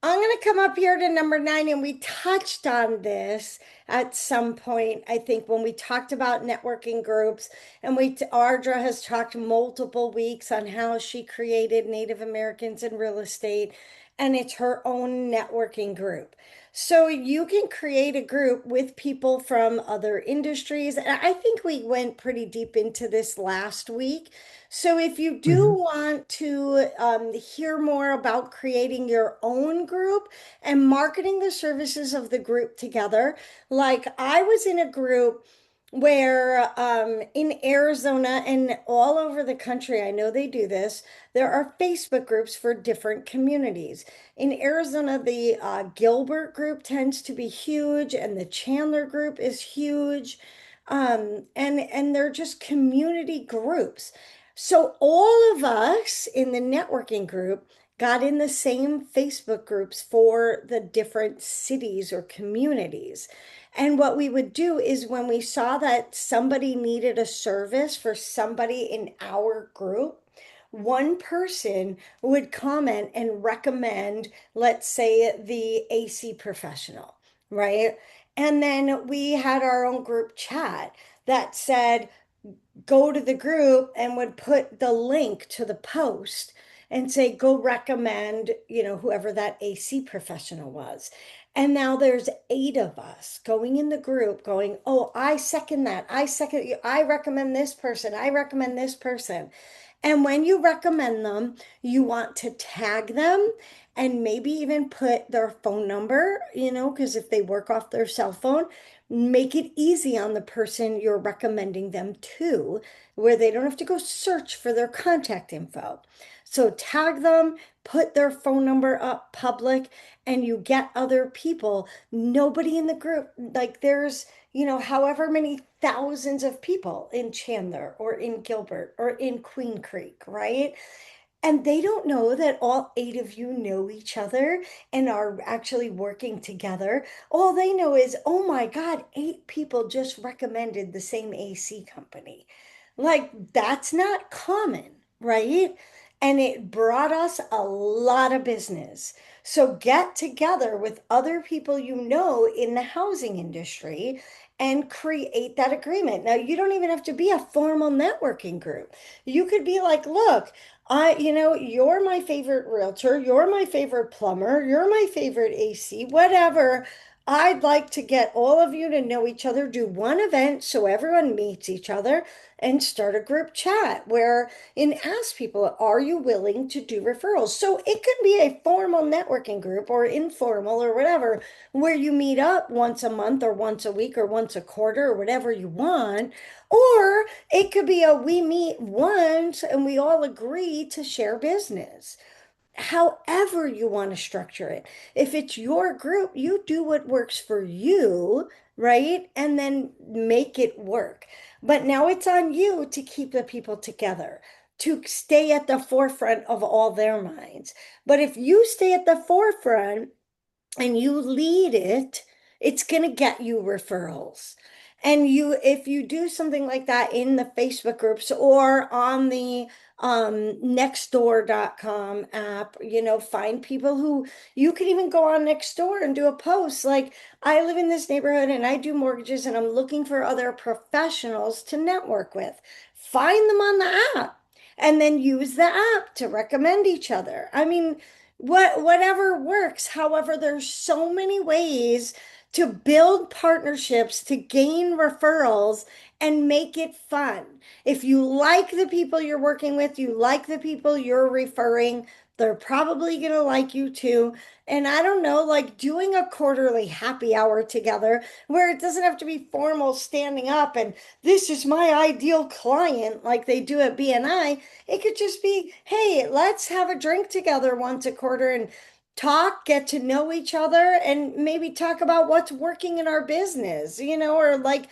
I'm going to come up here to number 9, and we touched on this at some point, I think, when we talked about networking groups, and Ardra has talked multiple weeks on how she created Native Americans in real estate, and it's her own networking group. So you can create a group with people from other industries. And I think we went pretty deep into this last week. So if you do Mhm. want to hear more about creating your own group and marketing the services of the group together, like I was in a group where in Arizona and all over the country, I know they do this, there are Facebook groups for different communities. In Arizona, the Gilbert group tends to be huge, and the Chandler group is huge. And they're just community groups. So all of us in the networking group got in the same Facebook groups for the different cities or communities. And what we would do is when we saw that somebody needed a service for somebody in our group, one person would comment and recommend, let's say, the AC professional, right? And then we had our own group chat that said, go to the group and would put the link to the post and say, go recommend, whoever that AC professional was. And now there's 8 of us going in the group going, oh, I second that. I second, I recommend this person. I recommend this person. And when you recommend them, you want to tag them and maybe even put their phone number, because if they work off their cell phone, make it easy on the person you're recommending them to, where they don't have to go search for their contact info. So tag them, put their phone number up public, and you get other people. Nobody in the group, like there's, however many thousands of people in Chandler or in Gilbert or in Queen Creek, right? And they don't know that all 8 of you know each other and are actually working together. All they know is, oh my God, 8 people just recommended the same AC company. Like, that's not common, right? And it brought us a lot of business. So get together with other people you know in the housing industry and create that agreement. Now, you don't even have to be a formal networking group. You could be like, look, you're my favorite realtor, you're my favorite plumber, you're my favorite AC, whatever. I'd like to get all of you to know each other, do one event so everyone meets each other, and start a group chat where and ask people, are you willing to do referrals? So it could be a formal networking group or informal or whatever, where you meet up once a month or once a week or once a quarter or whatever you want. Or it could be a we meet once and we all agree to share business, however you want to structure it. If it's your group, you do what works for you, right? And then make it work. But now it's on you to keep the people together, to stay at the forefront of all their minds. But if you stay at the forefront, and you lead it, it's going to get you referrals. And you, if you do something like that in the Facebook groups or on the nextdoor.com app, find people who you can even go on Nextdoor and do a post like, I live in this neighborhood and I do mortgages and I'm looking for other professionals to network with. Find them on the app and then use the app to recommend each other. I mean, whatever works. However, there's so many ways to build partnerships, to gain referrals and make it fun. If you like the people you're working with, you like the people you're referring, they're probably going to like you too. And I don't know, like doing a quarterly happy hour together where it doesn't have to be formal standing up and this is my ideal client like they do at BNI. It could just be, hey, let's have a drink together once a quarter and talk, get to know each other, and maybe talk about what's working in our business, or like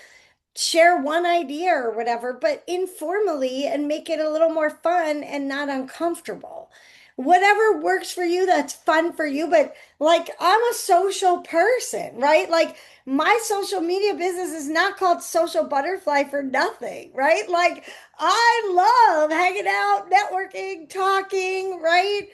share one idea or whatever, but informally and make it a little more fun and not uncomfortable. Whatever works for you, that's fun for you. But like, I'm a social person, right? Like, my social media business is not called Social Butterfly for nothing, right? Like, I love hanging out, networking, talking, right?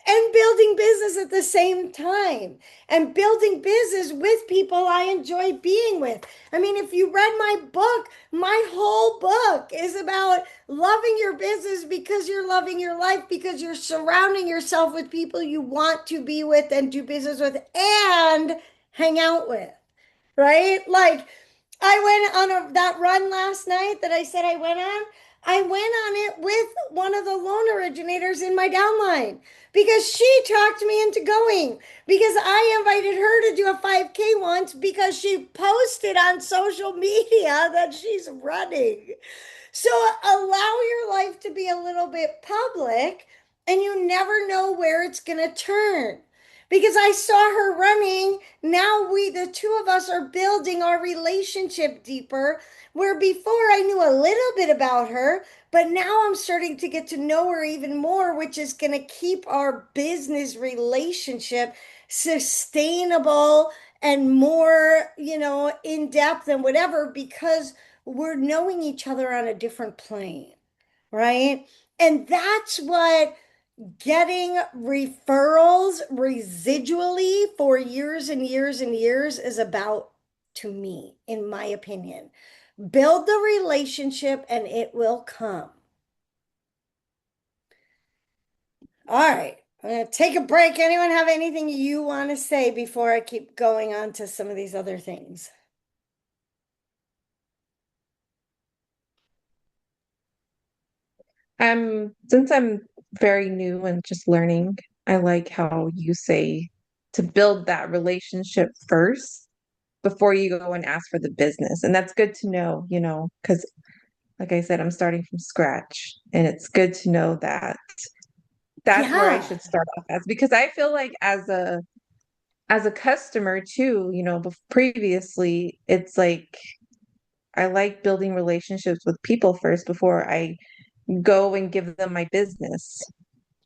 And building business at the same time and building business with people I enjoy being with. I mean, if you read my book, my whole book is about loving your business because you're loving your life, because you're surrounding yourself with people you want to be with and do business with and hang out with, right? Like, I went on that run last night that I said I went on. I went on it with one of the loan originators in my downline because she talked me into going because I invited her to do a 5K once because she posted on social media that she's running. So allow your life to be a little bit public and you never know where it's going to turn. Because I saw her running. Now the two of us, are building our relationship deeper. Where before I knew a little bit about her, but now I'm starting to get to know her even more, which is going to keep our business relationship sustainable and more, in depth and whatever, because we're knowing each other on a different plane, right? And that's what getting referrals residually for years and years and years is about to me, in my opinion. Build the relationship and it will come. All right. I'm going to take a break. Anyone have anything you want to say before I keep going on to some of these other things? Since I'm very new and just learning, I like how you say to build that relationship first before you go and ask for the business. And that's good to know, because like I said, I'm starting from scratch and it's good to know that that's where I Yeah. should start off as because I feel like as a customer too, previously it's like I like building relationships with people first before I go and give them my business.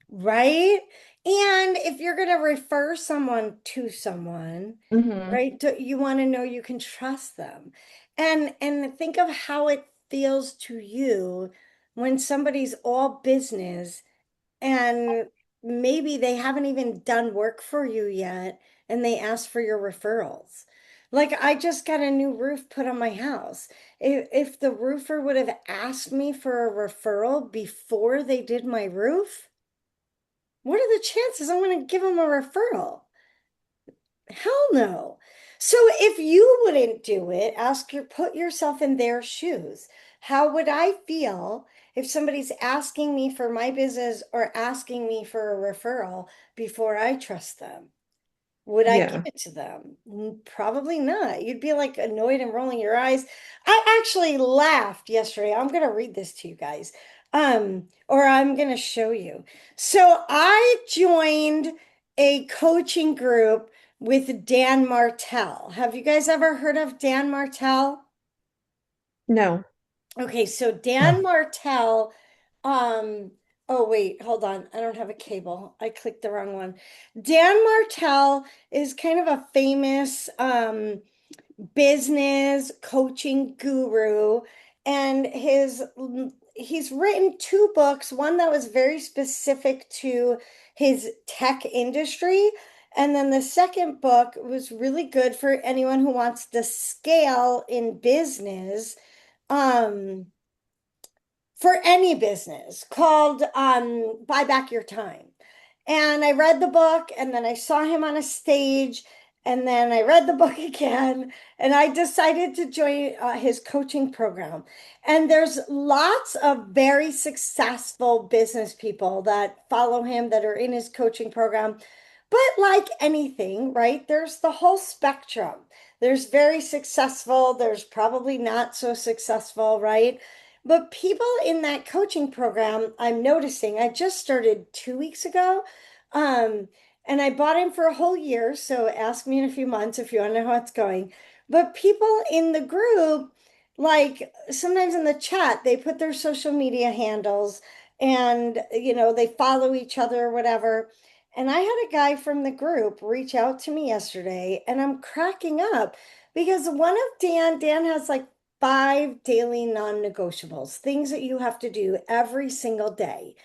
Right? And if you're going to refer someone to someone, Hmm. right, you want to know you can trust them. And think of how it feels to you when somebody's all business and maybe they haven't even done work for you yet and they ask for your referrals. Like I just got a new roof put on my house. If the roofer would have asked me for a referral before they did my roof, what are the chances I'm going to give them a referral? Hell no. So if you wouldn't do it, put yourself in their shoes. How would I feel if somebody's asking me for my business or asking me for a referral before I trust them? Would I give Yeah. it to them? Probably not. You'd be like annoyed and rolling your eyes. I actually laughed yesterday. I'm going to read this to you guys. Or I'm going to show you. So I joined a coaching group with Dan Martell. Have you guys ever heard of Dan Martell? No. Okay, so No. Dan Martell, um, oh wait, hold on. I don't have a cable. I clicked the wrong one. Dan Martell is kind of a famous business coaching guru, and he's written two books, one that was very specific to his tech industry, and then the second book was really good for anyone who wants to scale in business. Um, for any business called Buy Back Your Time. And I read the book and then I saw him on a stage and then I read the book again and I decided to join his coaching program. And there's lots of very successful business people that follow him that are in his coaching program. But like anything, right, there's the whole spectrum. There's very successful, there's probably not so successful, right? But people in that coaching program, I'm noticing, I just started 2 weeks ago. Um, and I bought in for a whole year. So ask me in a few months if you want to know how it's going. But people in the group, like sometimes in the chat, they put their social media handles and, they follow each other or whatever. And I had a guy from the group reach out to me yesterday, and I'm cracking up because one of Dan has like 5 daily non-negotiables, things that you have to do every single day.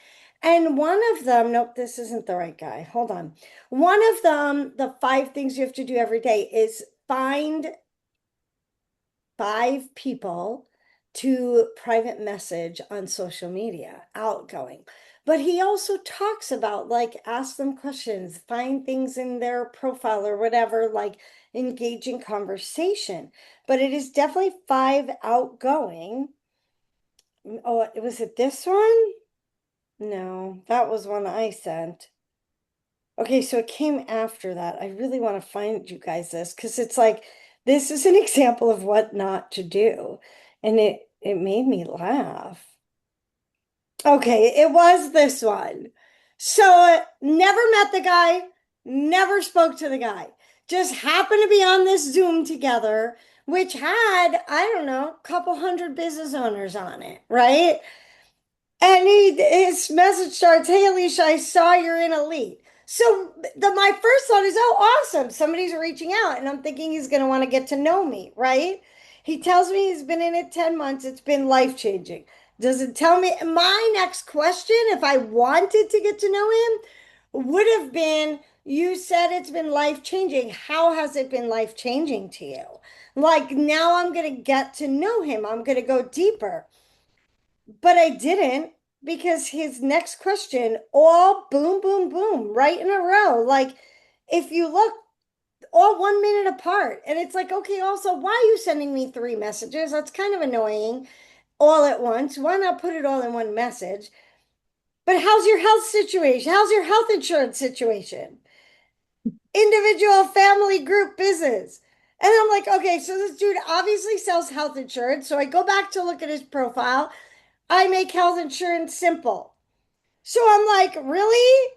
And one of them, nope, this isn't the right guy. Hold on. One of them, the 5 things you have to do every day is find 5 people to private message on social media, outgoing. But he also talks about like ask them questions, find things in their profile or whatever, like engage in conversation. But it is definitely 5 outgoing. Oh, was it this one? No, that was one I sent. Okay, so it came after that. I really want to find you guys this because it's like this is an example of what not to do. And it made me laugh. Okay, it was this one. So never met the guy, never spoke to the guy. Just happened to be on this Zoom together, which had, I don't know, a couple hundred business owners on it, right? And his message starts, "Hey Alicia, I saw you're in Elite." So my first thought is, oh, awesome. Somebody's reaching out. And I'm thinking he's going to want to get to know me, right? He tells me he's been in it 10 months. It's been life-changing. Doesn't tell me. My next question, if I wanted to get to know him, would have been, you said it's been life-changing. How has it been life-changing to you? Like now I'm going to get to know him. I'm going to go deeper. But I didn't because his next question, all boom, boom, boom, right in a row. Like, if you look, all 1 minute apart. And it's like, okay, also, why are you sending me 3 messages? That's kind of annoying all at once. Why not put it all in one message? But how's your health situation? How's your health insurance situation? Individual, family, group, business. And I'm like, okay, so this dude obviously sells health insurance. So I go back to look at his profile. I make health insurance simple. So I'm like, really?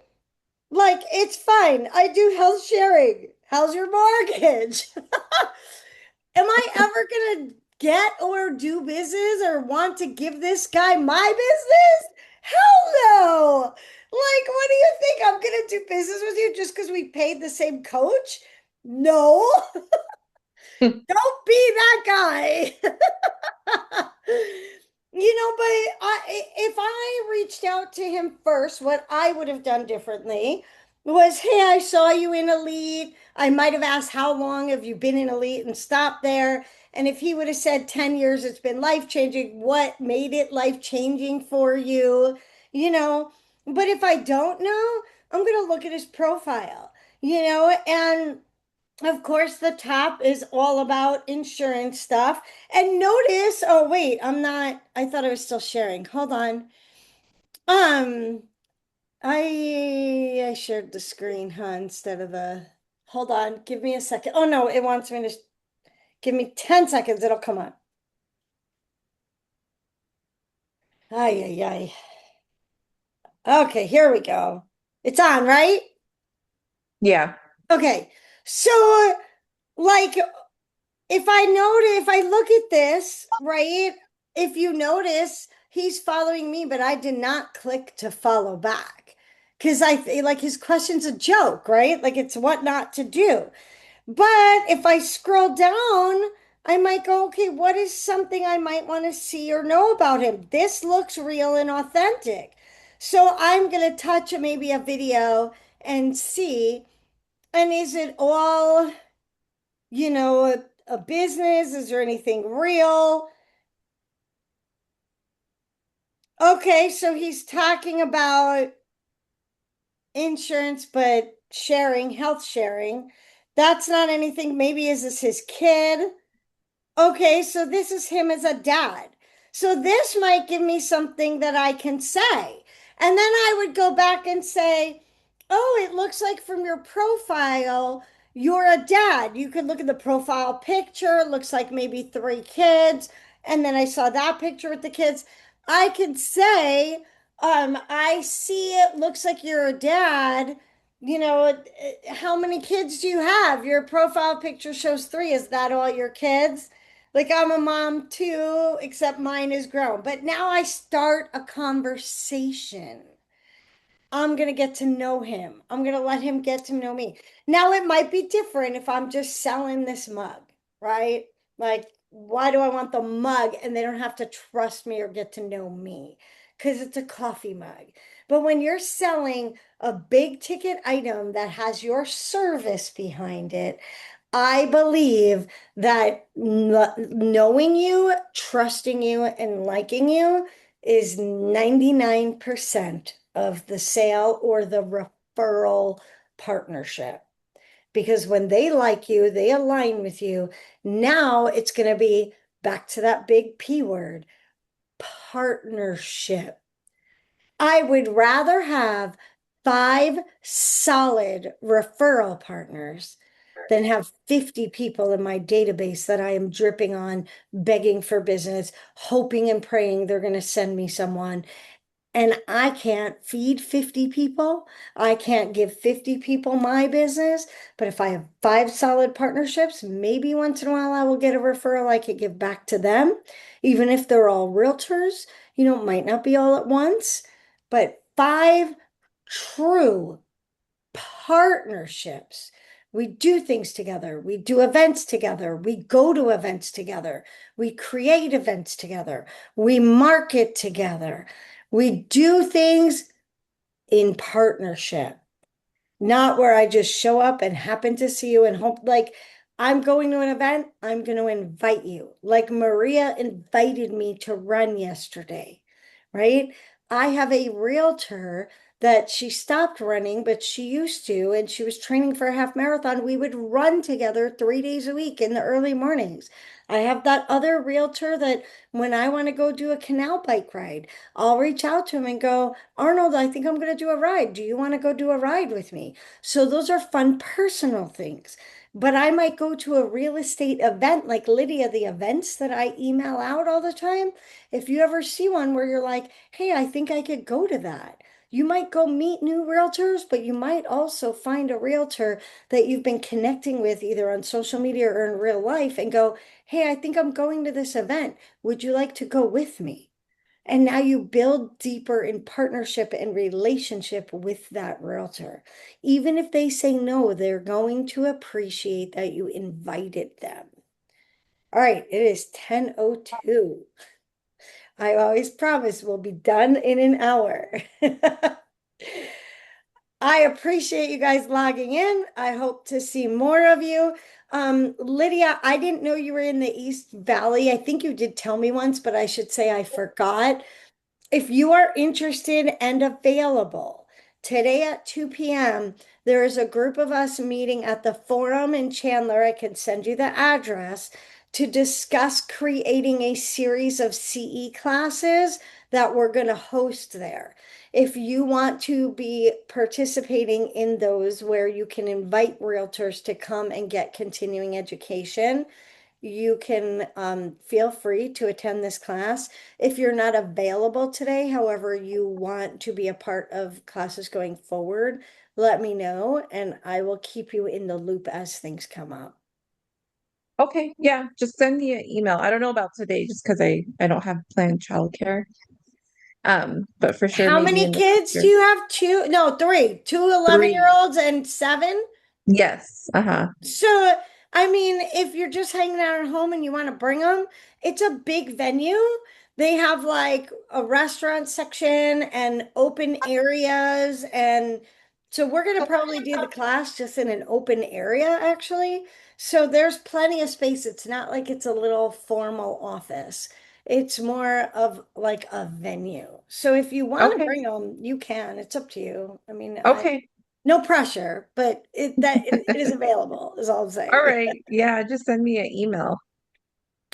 Like, it's fine. I do health sharing. How's your mortgage? Am I ever going to get or do business or want to give this guy my business? Hell no. Like, what do you think? I'm going to do business with you just because we paid the same coach? No, don't be that guy. If I reached out to him first, what I would have done differently was, hey, I saw you in Elite. I might have asked, how long have you been in Elite and stopped there? And if he would have said 10 years, it's been life changing, what made it life changing for you? You know, but if I don't know, I'm going to look at his profile, and Of course, the top is all about insurance stuff. And notice, oh wait, I'm not, I thought I was still sharing. Hold on. Um, I shared the screen, huh, instead of the, hold on, give me a second. Oh no, it wants me to give me 10 seconds, it'll come on. Ay, ay, ay. Okay, here we go. It's on, right? Yeah. Okay. So, like, if I look at this, right? If you notice, he's following me, but I did not click to follow back. Because I like his question's a joke, right? Like it's what not to do. But if I scroll down, I might go, okay, what is something I might want to see or know about him? This looks real and authentic. So I'm going to touch maybe a video and see. And is it all, a business? Is there anything real? Okay, so he's talking about insurance, but sharing, health sharing. That's not anything. Maybe is this his kid? Okay, so this is him as a dad. So this might give me something that I can say. And then I would go back and say, oh, it looks like from your profile, you're a dad. You could look at the profile picture. It looks like maybe three kids. And then I saw that picture with the kids. I could say, I see it looks like you're a dad. How many kids do you have? Your profile picture shows three. Is that all your kids? Like I'm a mom too, except mine is grown. But now I start a conversation. I'm going to get to know him. I'm going to let him get to know me. Now, it might be different if I'm just selling this mug, right? Like, why do I want the mug? And they don't have to trust me or get to know me because it's a coffee mug. But when you're selling a big ticket item that has your service behind it, I believe that knowing you, trusting you, and liking you is 99% of the sale or the referral partnership. Because when they like you, they align with you. Now it's going to be back to that big P word, partnership. I would rather have five solid referral partners than have 50 people in my database that I am dripping on, begging for business, hoping and praying they're going to send me someone. And I can't feed 50 people. I can't give 50 people my business. But if I have five solid partnerships, maybe once in a while I will get a referral I could give back to them. Even if they're all realtors, it might not be all at once, but five true partnerships. We do things together. We do events together. We go to events together. We create events together. We market together. We do things in partnership, not where I just show up and happen to see you and hope, like, I'm going to an event, I'm going to invite you. Like Maria invited me to run yesterday, right? I have a realtor that she stopped running, but she used to, and she was training for a half marathon. We would run together 3 days a week in the early mornings. I have that other realtor that when I want to go do a canal bike ride, I'll reach out to him and go, Arnold, I think I'm going to do a ride. Do you want to go do a ride with me? So those are fun personal things. But I might go to a real estate event like Lydia, the events that I email out all the time. If you ever see one where you're like, hey, I think I could go to that. You might go meet new realtors, but you might also find a realtor that you've been connecting with either on social media or in real life and go, hey, I think I'm going to this event. Would you like to go with me? And now you build deeper in partnership and relationship with that realtor. Even if they say no, they're going to appreciate that you invited them. All right, it is 10:02. I always promise we'll be done in an hour. I appreciate you guys logging in. I hope to see more of you. Lydia, I didn't know you were in the East Valley. I think you did tell me once, but I should say I forgot. If you are interested and available today at 2 p.m., there is a group of us meeting at the Forum in Chandler. I can send you the address to discuss creating a series of CE classes that we're going to host there. If you want to be participating in those where you can invite realtors to come and get continuing education, you can feel free to attend this class. If you're not available today, however, you want to be a part of classes going forward, let me know and I will keep you in the loop as things come up. Okay, yeah, just send me an email. I don't know about today just because I don't have planned childcare. But for sure How maybe many in the kids do future. you have? Two? No, three. Two 11 year Three. olds and seven? Yes. Uh-huh. So, I mean, if you're just hanging out at home and you want to bring them, it's a big venue. They have like a restaurant section and open areas. And so we're going to probably do the class just in an open area, actually. So there's plenty of space. It's not like it's a little formal office. It's more of like a venue. So if you want to Okay. bring them, you can. It's up to you. I mean, Okay. no pressure, but it is available, is all I'm All saying. right. Yeah, just send me an email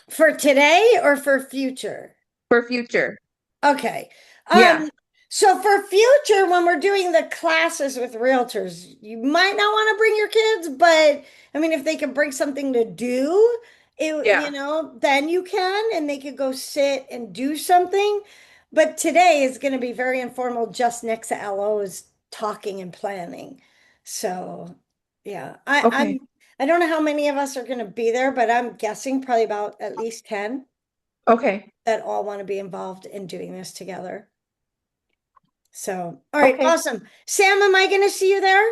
For today or for future? for future. Okay. Yeah. Um, so for future, when we're doing the classes with realtors, you might not want to bring your kids, but I mean, if they can bring something to do, Yeah. then you can, and they could go sit and do something. But today is going to be very informal, just next to LOs talking and planning. So yeah, Okay. I don't know how many of us are going to be there, but I'm guessing probably about at least 10 Okay. that all want to be involved in doing this together. So, all right, Okay. awesome. Sam, am I going to see you there?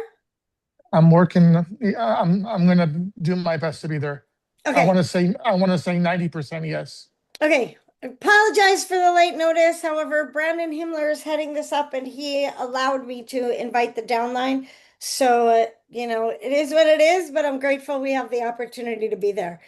I'm working. I'm gonna do my best to be there. Okay. I want to say 90% yes. Okay. Apologize for the late notice. However, Brandon Himmler is heading this up and he allowed me to invite the downline. So, it is what it is, but I'm grateful we have the opportunity to be there.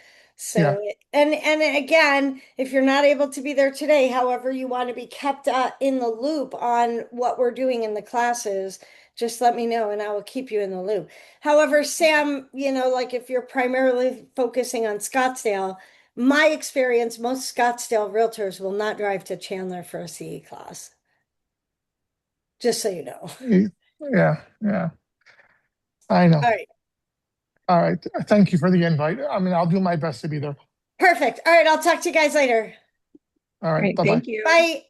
Yeah. So, and again, if you're not able to be there today, however, you want to be kept in the loop on what we're doing in the classes, just let me know and I will keep you in the loop. However, Sam, like if you're primarily focusing on Scottsdale, my experience, most Scottsdale realtors will not drive to Chandler for a CE class. Just so you know. Yeah. Yeah. I know. All right. All right. Thank you for the invite. I mean, I'll do my best to be there. Perfect. All right. I'll talk to you guys later. All All right. right. Bye bye. Thank you. Bye.